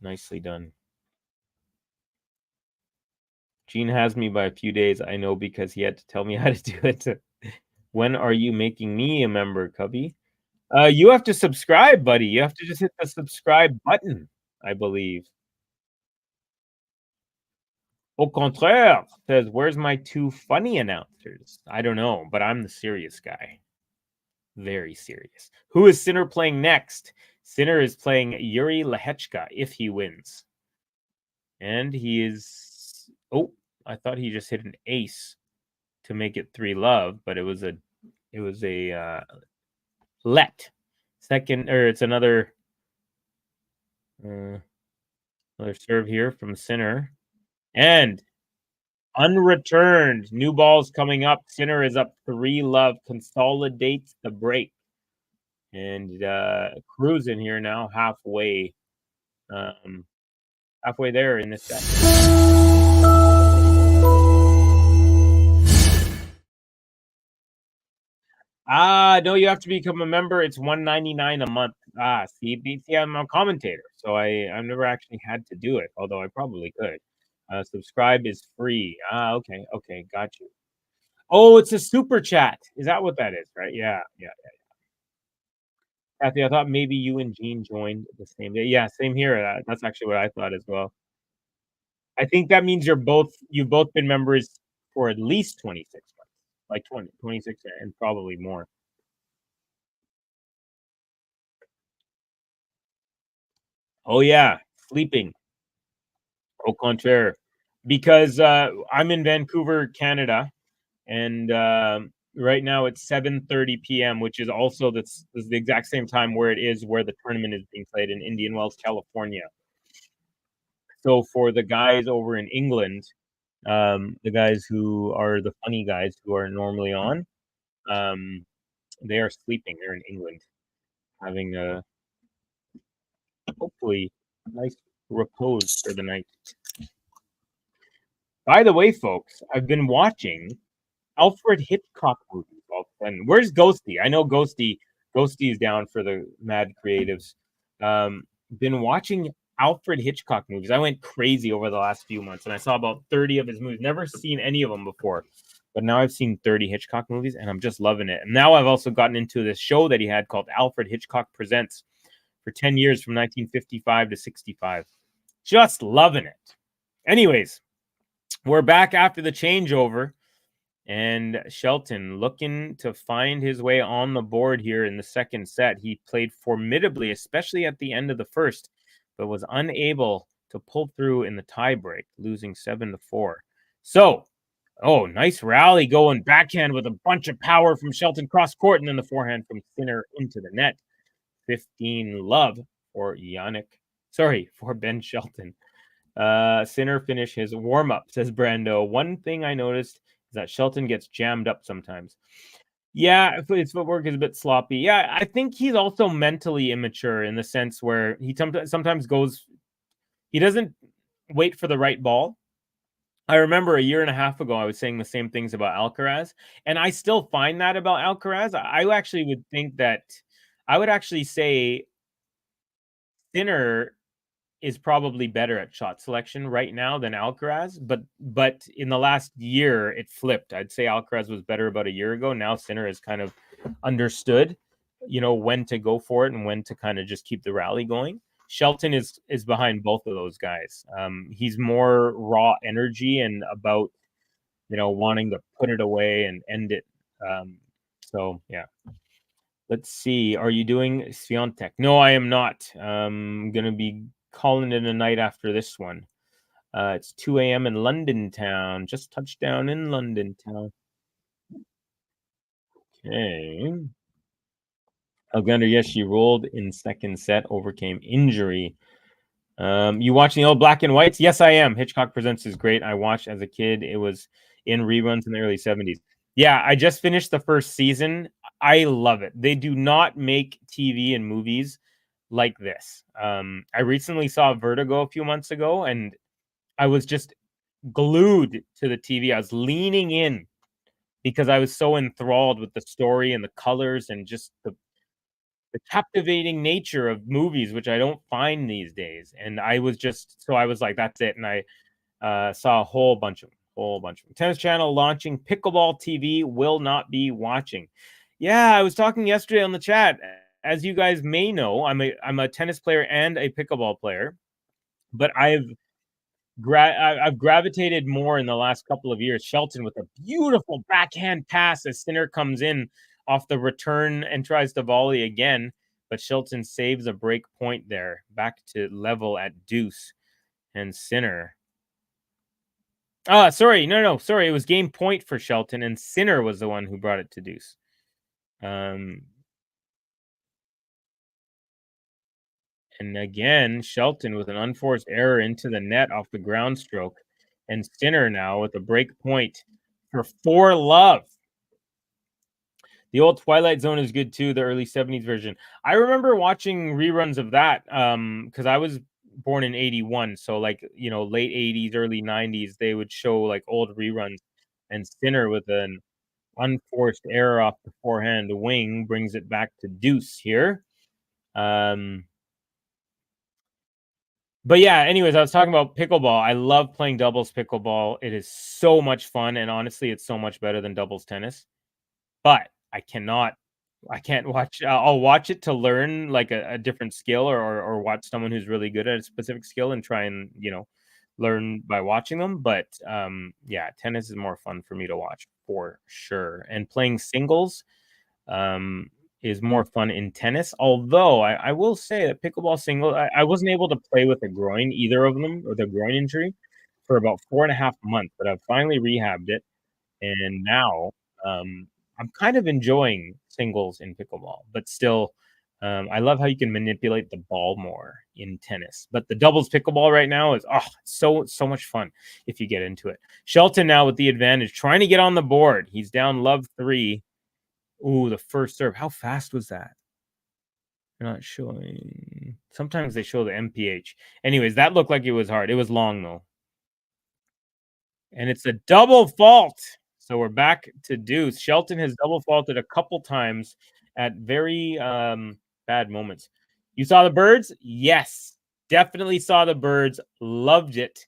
Nicely done. Gene has me by a few days, I know, because he had to tell me how to do it. When are you making me a member, Cubby? You have to subscribe, buddy. You have to just hit the subscribe button, I believe. Au contraire says, where's my 2 funny announcers? I don't know, but I'm the serious guy. Very serious. Who is Sinner playing next? Sinner is playing Yuri Lehechka if he wins. And he is... Oh, I thought he just hit an ace to make it 3-love, but it was a let. Second, or it's another serve here from Sinner. And unreturned. New balls coming up. Sinner is up 3-love. Consolidates the break. And cruising here now, halfway there in this set. No, you have to become a member. It's $1.99 a month. See, I'm a commentator, so I've never actually had to do it, although I probably could. Subscribe is free. Okay, got you. Oh, it's a super chat. Is that what that is? Right? Yeah. Kathy, I thought maybe you and Gene joined the same day. Yeah, same here. That's actually what I thought as well. I think that means you've both been members for at least 26 months, like 26 and probably more. Oh yeah, sleeping. Au contraire. Because I'm in Vancouver, Canada, and right now it's 7:30 p.m., which is also the exact same time where the tournament is being played in Indian Wells, California. So for the guys over in England, the guys who are the funny guys who are normally on, they are sleeping. They're in England, having a hopefully nice repose for the night. By the way, folks, I've been watching Alfred Hitchcock movies all of a sudden. Where's Ghosty? I know Ghosty is down for the Mad Creatives. Been watching Alfred Hitchcock movies. I went crazy over the last few months, and I saw about 30 of his movies. Never seen any of them before, but now I've seen 30 Hitchcock movies, and I'm just loving it. And now I've also gotten into this show that he had called Alfred Hitchcock Presents for 10 years from 1955 to 65. Just loving it. Anyways, we're back after the changeover. And Shelton looking to find his way on the board here in the second set. He played formidably, especially at the end of the first, but was unable to pull through in the tiebreak, losing 7-4. So, nice rally going backhand with a bunch of power from Shelton cross court, and then the forehand from Sinner into the net. 15 love for Ben Shelton. Sinner finished his warm-up, says Brando. One thing I noticed is that Shelton gets jammed up sometimes. Yeah, his footwork is a bit sloppy. Yeah, I think he's also mentally immature in the sense where he sometimes he doesn't wait for the right ball. I remember a year and a half ago, I was saying the same things about Alcaraz, and I still find that about Alcaraz. I actually would think that I would actually say Sinner is probably better at shot selection right now than Alcaraz, but in the last year it flipped. I'd say Alcaraz was better about a year ago. Now Sinner has kind of understood, when to go for it and when to kind of just keep the rally going. Shelton is behind both of those guys. He's more raw energy and about wanting to put it away and end it. So yeah. Let's see. Are you doing Swiatek? No, I am not. I'm gonna be calling it a night after this one. It's 2 a.m. in London town. Just touched down in London town. Okay. Alexander, yes, she rolled in second set, overcame injury. You watching the old black and whites? Yes, I am. Hitchcock Presents is great. I watched as a kid. It was in reruns in the early 70s. Yeah, I just finished the first season. I love it. They do not make TV and movies like this. I recently saw Vertigo a few months ago, and I was just glued to the TV. I was leaning in because I was so enthralled with the story and the colors and just the captivating nature of movies, which I don't find these days. And I was like, that's it. And I saw a whole bunch of them. Tennis Channel launching pickleball TV, will not be watching. Yeah, I was talking yesterday on the chat. As you guys may know, I'm a tennis player and a pickleball player, but I've gravitated more in the last couple of years. Shelton with a beautiful backhand pass as Sinner comes in off the return and tries to volley again, but Shelton saves a break point there, back to level at deuce, and Sinner. Sorry. It was game point for Shelton, and Sinner was the one who brought it to deuce. And again, Shelton with an unforced error into the net off the ground stroke, and Sinner now with a break point for 4 love. The old Twilight Zone is good too, the early 70s version. I remember watching reruns of that because I was born in 81, so late 80s, early 90s, they would show like old reruns, and Sinner with an unforced error off the forehand wing brings it back to deuce here. But yeah, anyways, I was talking about pickleball. I love playing doubles pickleball. It is so much fun, and honestly, it's so much better than doubles tennis. But I can't watch. I'll watch it to learn like a different skill, or watch someone who's really good at a specific skill and try and learn by watching them. But yeah, tennis is more fun for me to watch for sure. And playing singles, is more fun in tennis. Although I will say that pickleball single, I wasn't able to play with a groin, either of them, or the groin injury, for about 4.5 months. But I've finally rehabbed it, and now I'm kind of enjoying singles in pickleball. But still, I love how you can manipulate the ball more in tennis. But the doubles pickleball right now is so much fun if you get into it. Shelton now with the advantage, trying to get on the board. He's down love 3. Ooh, the first serve. How fast was that? They're not showing. Sometimes they show the MPH. Anyways, that looked like it was hard. It was long, though. And it's a double fault. So we're back to deuce. Shelton has double faulted a couple times at very bad moments. You saw the birds? Yes. Definitely saw the birds. Loved it.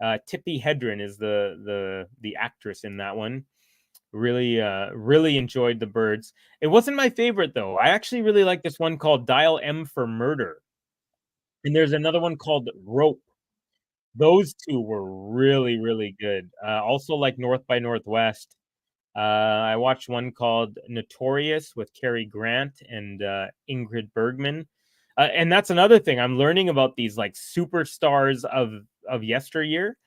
Tippi Hedren is the actress in that one. Really enjoyed the birds. It wasn't my favorite, though. I actually really like this one called Dial M for Murder. And there's another one called Rope. Those two were really good. Also like North by Northwest. I watched one called Notorious with Cary Grant and Ingrid Bergman. And that's another thing. I'm learning about these like superstars of yesteryear.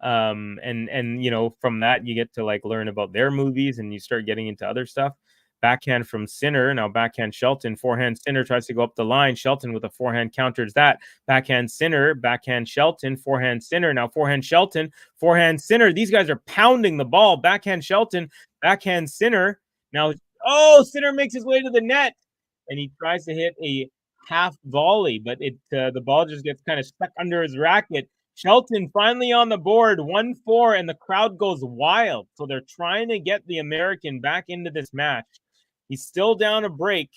And you know, from that you get to like learn about their movies, and you start getting into other stuff. Backhand from Sinner, now backhand Shelton, forehand Sinner tries to go up the line. Shelton with a forehand counters that. Backhand Sinner, backhand Shelton, forehand Sinner, now forehand Shelton, forehand Sinner. These guys are pounding the ball. Backhand Shelton, backhand Sinner. Now, Sinner makes his way to the net, and he tries to hit a half volley, but the ball just gets kind of stuck under his racket. Shelton finally on the board, 1-4, and the crowd goes wild. So they're trying to get the American back into this match. He's still down a break,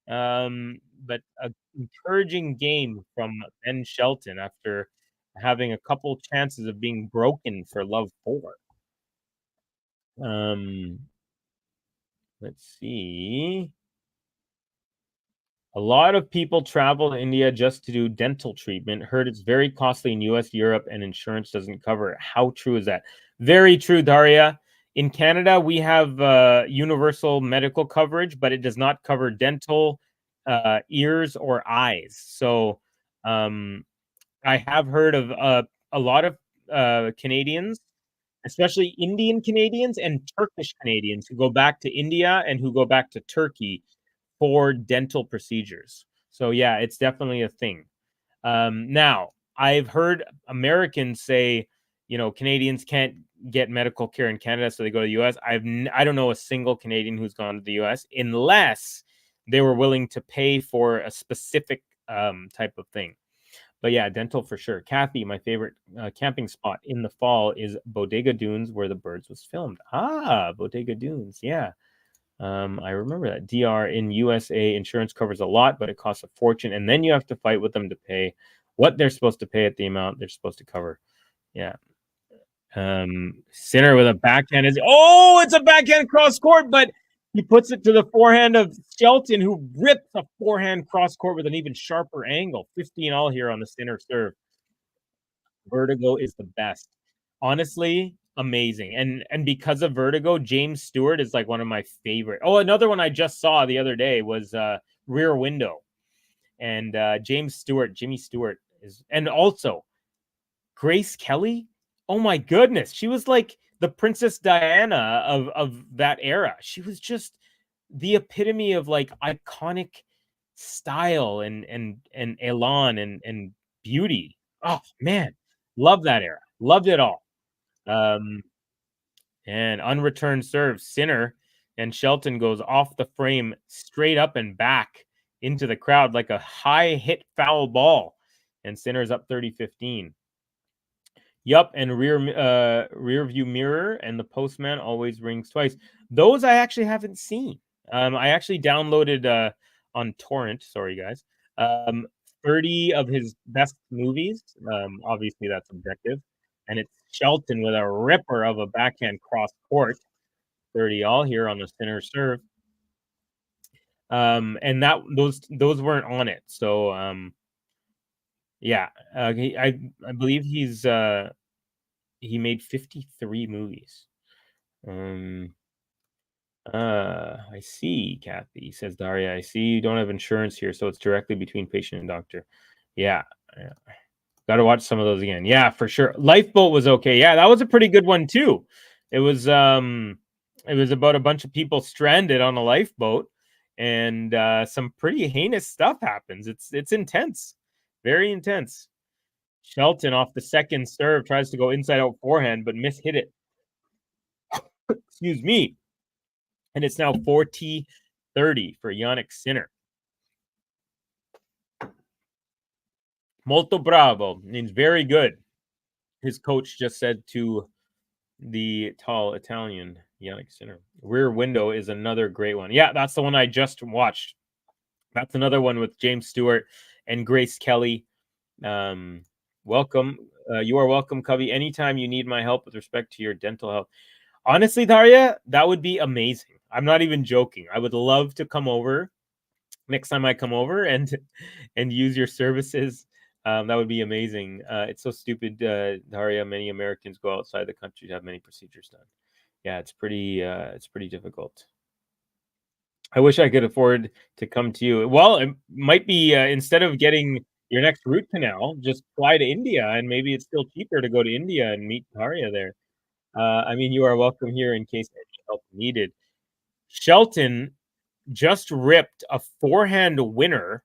but an encouraging game from Ben Shelton after having a couple chances of being broken for love 4. Let's see. A lot of people travel to India just to do dental treatment. Heard it's very costly in US, Europe, and insurance doesn't cover it. How true is that? Very true, Daria. In Canada, we have universal medical coverage, but it does not cover dental, ears, or eyes. So I have heard of a lot of Canadians, especially Indian Canadians and Turkish Canadians, who go back to India and who go back to Turkey for dental procedures. So yeah, it's definitely a thing. Now, I've heard Americans say, you know, Canadians can't get medical care in Canada, so they go to the US. I don't know a single Canadian who's gone to the US unless they were willing to pay for a specific type of thing. But yeah, dental for sure. Kathy, my favorite camping spot in the fall is Bodega Dunes, where The Birds was filmed. Bodega Dunes, yeah. I remember that. DR in USA, insurance covers a lot, but it costs a fortune, and then you have to fight with them to pay what they're supposed to pay at the amount they're supposed to cover. Yeah. Sinner with a backhand it's a backhand cross court, but he puts it to the forehand of Shelton, who rips a forehand cross court with an even sharper angle. 15-all here on the Sinner serve. Vertigo is the best. Honestly, amazing. And because of Vertigo, James Stewart is like one of my favorite. Oh, another one I just saw the other day was Rear Window. And Jimmy Stewart is, and also Grace Kelly. Oh my goodness. She was like the Princess Diana of that era. She was just the epitome of like iconic style and elan and beauty. Oh man, love that era. Loved it all. And unreturned serve, Sinner, and Shelton goes off the frame, straight up and back into the crowd like a high hit foul ball. And Sinner's up 30-15. Yup, and rear view mirror and the postman always rings twice. Those I actually haven't seen. I actually downloaded on torrent. Sorry, guys. 30 of his best movies. Obviously, that's objective. And it's Shelton with a ripper of a backhand cross court. 30-all here on the Sinner serve. And those weren't on it. So yeah, I believe he made 53 movies. I see, Kathy, says Daria. I see you don't have insurance here, so it's directly between patient and doctor. Yeah. Got to watch some of those again. Yeah, for sure. Lifeboat was okay. Yeah, that was a pretty good one too. It was about a bunch of people stranded on a lifeboat, and some pretty heinous stuff happens. It's intense. Very intense. Shelton off the second serve tries to go inside out forehand, but mishit it. Excuse me. And it's now 40-30 for Jannik Sinner. Molto bravo means very good. His coach just said to the tall Italian Jannik Sinner. Rear Window is another great one. Yeah, that's the one I just watched. That's another one with James Stewart and Grace Kelly. Welcome. You are welcome, Covey. Anytime you need my help with respect to your dental health. Honestly, Daria, that would be amazing. I'm not even joking. I would love to come over next time I come over and use your services. That would be amazing. It's so stupid, Daria. Many Americans go outside the country to have many procedures done. Yeah, it's pretty difficult. I wish I could afford to come to you. Well, it might be instead of getting your next root canal, just fly to India, and maybe it's still cheaper to go to India and meet Daria there. I mean, you are welcome here in case any help needed. Shelton just ripped a forehand winner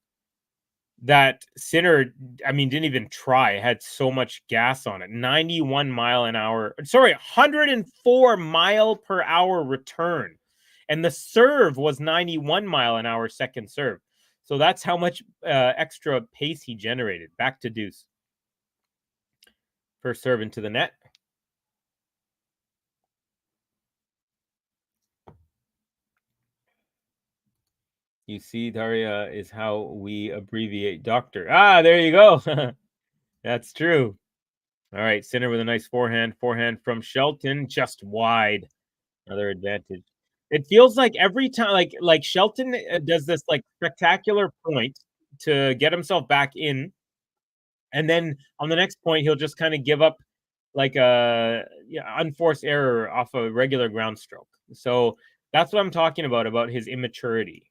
that Sinner, I mean, didn't even try. It had so much gas on it. 91 mile an hour. Sorry, 104 mile per hour return. And the serve was 91 mile an hour second serve. So that's how much extra pace he generated. Back to deuce. First serve into the net. You see, Daria, is how we abbreviate doctor. Ah, there you go. That's true. All right, Sinner with a nice forehand. Forehand from Shelton, just wide. Another advantage. It feels like every time, like Shelton does this like spectacular point to get himself back in, and then on the next point he'll just kind of give up like a unforced error off a regular ground stroke. So that's what I'm talking about his immaturity.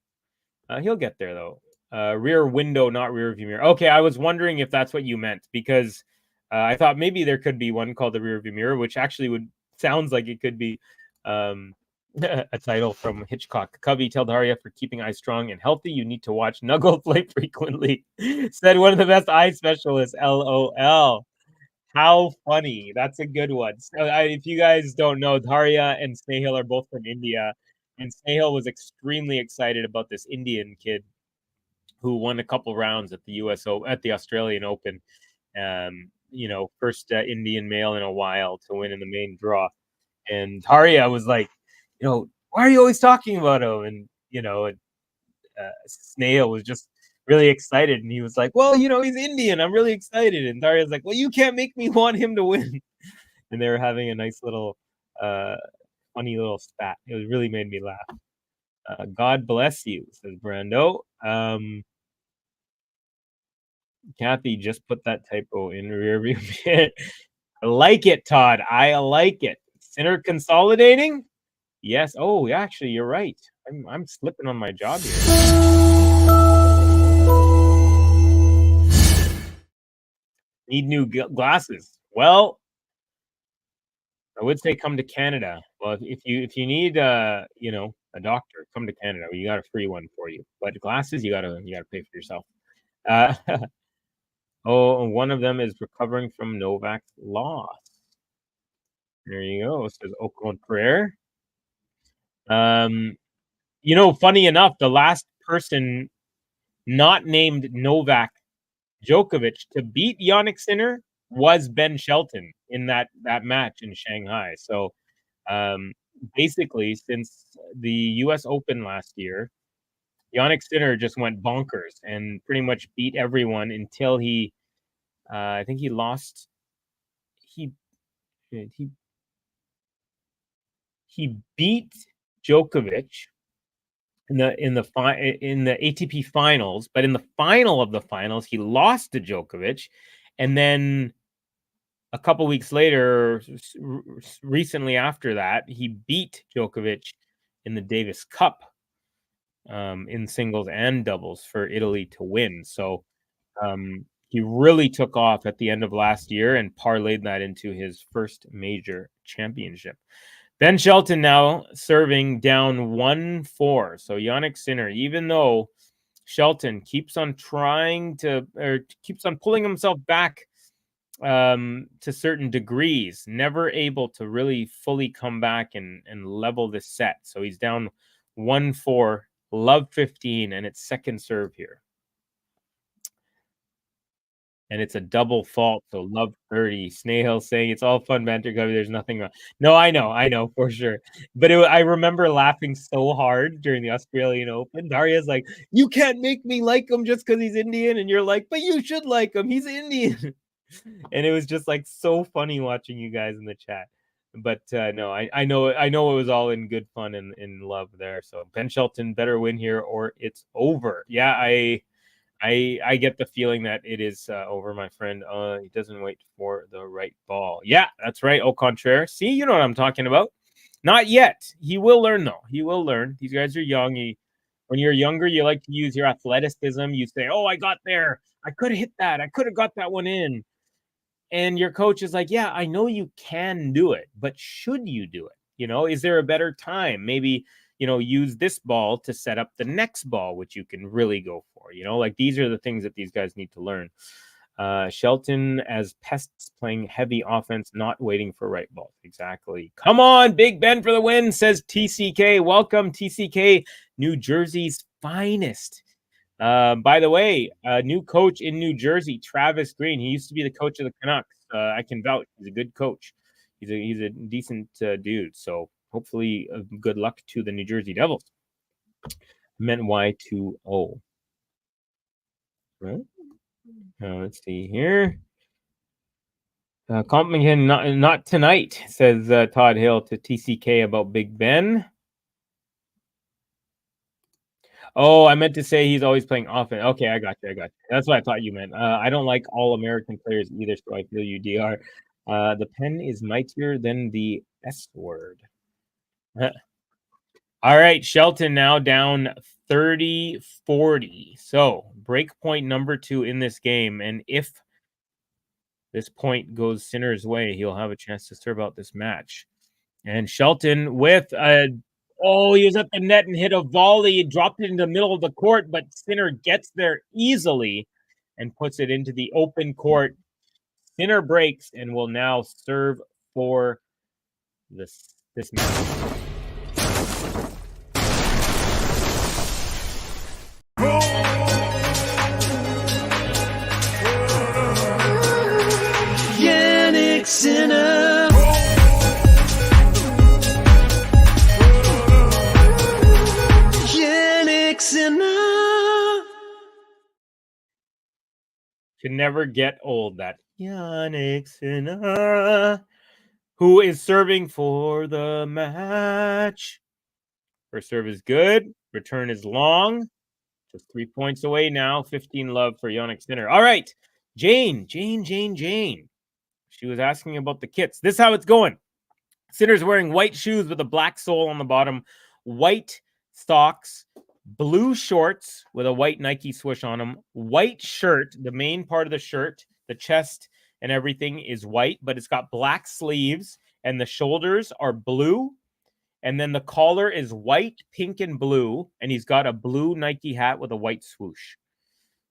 He'll get there though. Rear window, not rear view mirror. Okay, I was wondering if that's what you meant because I thought maybe there could be one called the rear view mirror, which actually sounds like it could be a title from Hitchcock. Covey, tell Daria for keeping eyes strong and healthy, you need to watch Nuggle play frequently. Said one of the best eye specialists. LOL. How funny. That's a good one. So, if you guys don't know, Daria and Snehal are both from India. And Snehal was extremely excited about this Indian kid who won a couple rounds at the US Open, at the Australian Open. First Indian male in a while to win in the main draw. And Daria was like, why are you always talking about him? And Snehal was just really excited, and he was like, well, he's Indian. I'm really excited. And Daria's like, well, you can't make me want him to win. And they were having a nice little funny little spat. It really made me laugh. God bless you, says Brando. Kathy just put that typo in rear view. I like it, Todd. I like it. Sinner consolidating? Yes. Oh, actually, you're right. I'm slipping on my job here. Need new glasses. Well, I would say come to Canada. Well, if you need a doctor, come to Canada. You got a free one for you. But glasses, you gotta pay for yourself. One of them is recovering from Novak's loss. There you go. It says au contraire. Funny enough, the last person not named Novak Djokovic to beat Jannik Sinner was Ben Shelton in that match in Shanghai. So basically, since the US Open last year, Jannik Sinner just went bonkers and pretty much beat everyone until he I think he lost. He beat Djokovic in the ATP finals, but in the final of the finals, he lost to Djokovic, and then a couple weeks later, recently after that, he beat Djokovic in the Davis Cup in singles and doubles for Italy to win. So he really took off at the end of last year and parlayed that into his first major championship. Ben Shelton now serving down 1-4. So Jannik Sinner, even though Shelton keeps on keeps on pulling himself back to certain degrees, never able to really fully come back and level this set. So he's down 1-4, love 15, and it's second serve here. And it's a double fault, so love 30. Snail saying it's all fun banter, Gubby. There's nothing wrong. No, I know for sure. But I remember laughing so hard during the Australian Open. Daria's like, you can't make me like him just because he's Indian. And you're like, but you should like him. He's Indian. And it was just like so funny watching you guys in the chat. But no, I know it was all in good fun and in love there. So Ben Shelton better win here or it's over. Yeah, I get the feeling that it is over, my friend. He doesn't wait for the right ball. Yeah, that's right. Au contraire. See, you know what I'm talking about. Not yet. He will learn, though. He will learn. These guys are young. When you're younger, you like to use your athleticism. You say, oh, I got there. I could have hit that. I could have got that one in. And your coach is like, yeah, I know you can do it, but should you do it? You know, is there a better time? Maybe, you know, use this ball to set up the next ball, which you can really go for. You know, like these are the things that these guys need to learn. Shelton as pests playing heavy offense, not waiting for right balls. Exactly. Come on, Big Ben for the win, says TCK. Welcome, TCK, New Jersey's finest. By the way, a new coach in New Jersey, Travis Green. He used to be the coach of the Canucks. I can vouch. He's a good coach. He's a decent dude. So hopefully, good luck to the New Jersey Devils. Meant Y2O. Right? Let's see here. Compliment not tonight, says Todd Hill to TCK about Big Ben. Oh, I meant to say he's always playing offense. Okay, I got you. That's what I thought you meant. I don't like all American players either, so I feel you, DR. The pen is mightier than the S word. All right, Shelton now down 30-40. So, break point number 2 in this game. And if this point goes Sinner's way, he'll have a chance to serve out this match. And Shelton with he was at the net and hit a volley, dropped it in the middle of the court, but Sinner gets there easily and puts it into the open court. Sinner breaks and will now serve for this match. Jannik Sinner. Jannik Sinner. Can never get old, that Jannik Sinner, who is serving for the match. First serve is good. Return is long. Just 3 points away now. 15 love for Jannik Sinner. All right. Jane. She was asking about the kits. This is how it's going. Sinner's wearing white shoes with a black sole on the bottom, white socks, blue shorts with a white Nike swoosh on them, white shirt. The main part of the shirt, the chest and everything is white, but it's got black sleeves and the shoulders are blue. And then the collar is white, pink, and blue. And he's got a blue Nike hat with a white swoosh.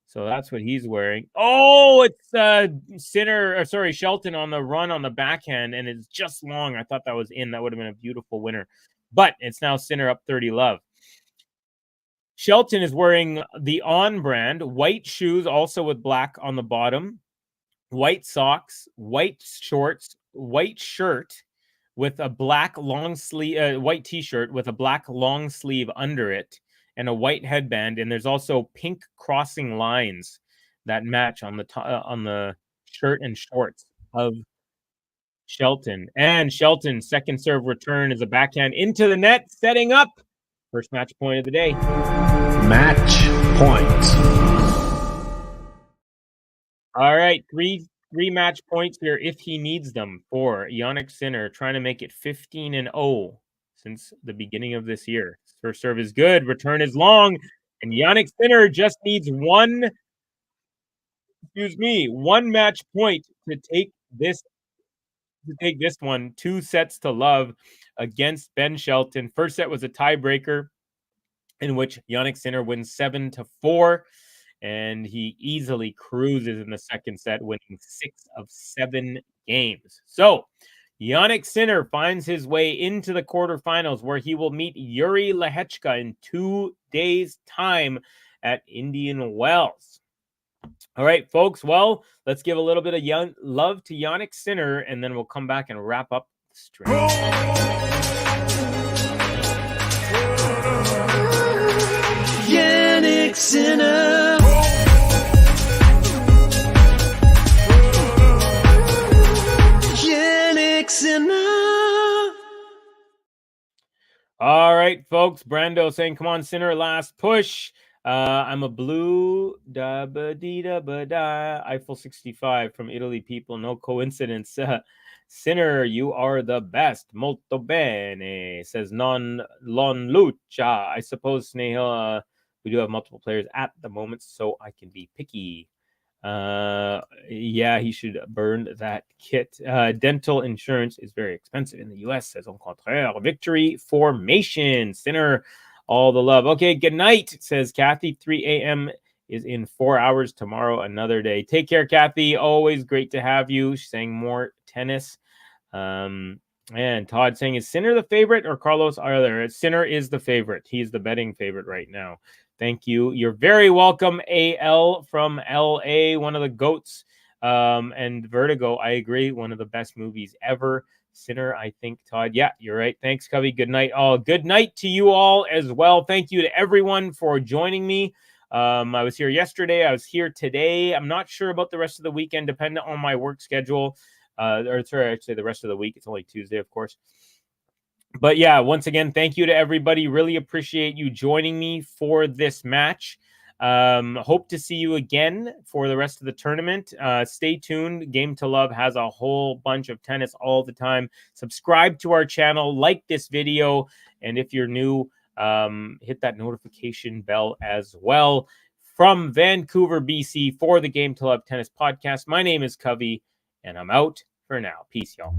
So that's what he's wearing. Oh, it's Shelton on the run on the backhand, and it's just long. I thought that was in. That would have been a beautiful winner. But it's now Sinner up 30 love. Shelton is wearing the On brand, white shoes, also with black on the bottom, white socks, white shorts, white shirt with a black long sleeve, white t-shirt with a black long sleeve under it, and a white headband, and there's also pink crossing lines that match on the shirt and shorts of Shelton. And Shelton's second serve return is a backhand into the net, setting up first match point of the day. Match point. All right, three match points here if he needs them for Jannik Sinner, trying to make it 15-0. since the beginning of this year. First serve is good, return is long, and Jannik Sinner just needs one match point to take this one 2-0 against Ben Shelton. First set was a tiebreaker in which Jannik Sinner wins 7-4, and he easily cruises in the second set, winning 6 of 7 games. So Jannik Sinner finds his way into the quarterfinals, where he will meet Yuri Lehechka in 2 days' time at Indian Wells. All right, folks. Well, let's give a little bit of love to Jannik Sinner, and then we'll come back and wrap up the stream. Jannik Sinner. Jannik Sinner. All right, folks. Brando saying, come on, Sinner, last push. I'm a blue Eiffel 65 from Italy, people. No coincidence. Sinner, you are the best. Molto bene, says non lucha. I suppose, Snehal, we do have multiple players at the moment, so I can be picky. Yeah, he should burn that kit. Dental insurance is very expensive in the US, says au contraire. Victory formation. Sinner, all the love. Okay, good night, says Kathy. 3 a.m. is in 4 hours tomorrow, another day. Take care, Kathy. Always great to have you. She's saying more tennis. And Todd saying, is Sinner the favorite or Carlos Arler? Sinner is the favorite. He's the betting favorite right now. Thank you. You're very welcome, AL from LA, one of the GOATs. And Vertigo, I agree, one of the best movies ever. Sinner, I think, Todd. Yeah, you're right. Thanks, Covey. Good night. Good night to you all as well. Thank you to everyone for joining me. I was here yesterday. I was here today. I'm not sure about the rest of the weekend, depending on my work schedule. I'd say the rest of the week. It's only Tuesday, of course. But yeah, once again, thank you to everybody. Really appreciate you joining me for this match. Hope to see you again for the rest of the tournament. Stay tuned. Game to Love has a whole bunch of tennis all the time. Subscribe to our channel, like this video, and if you're new, hit that notification bell as well. From Vancouver, BC, for the Game to Love Tennis Podcast, my name is Covey, and I'm out for now. Peace, y'all.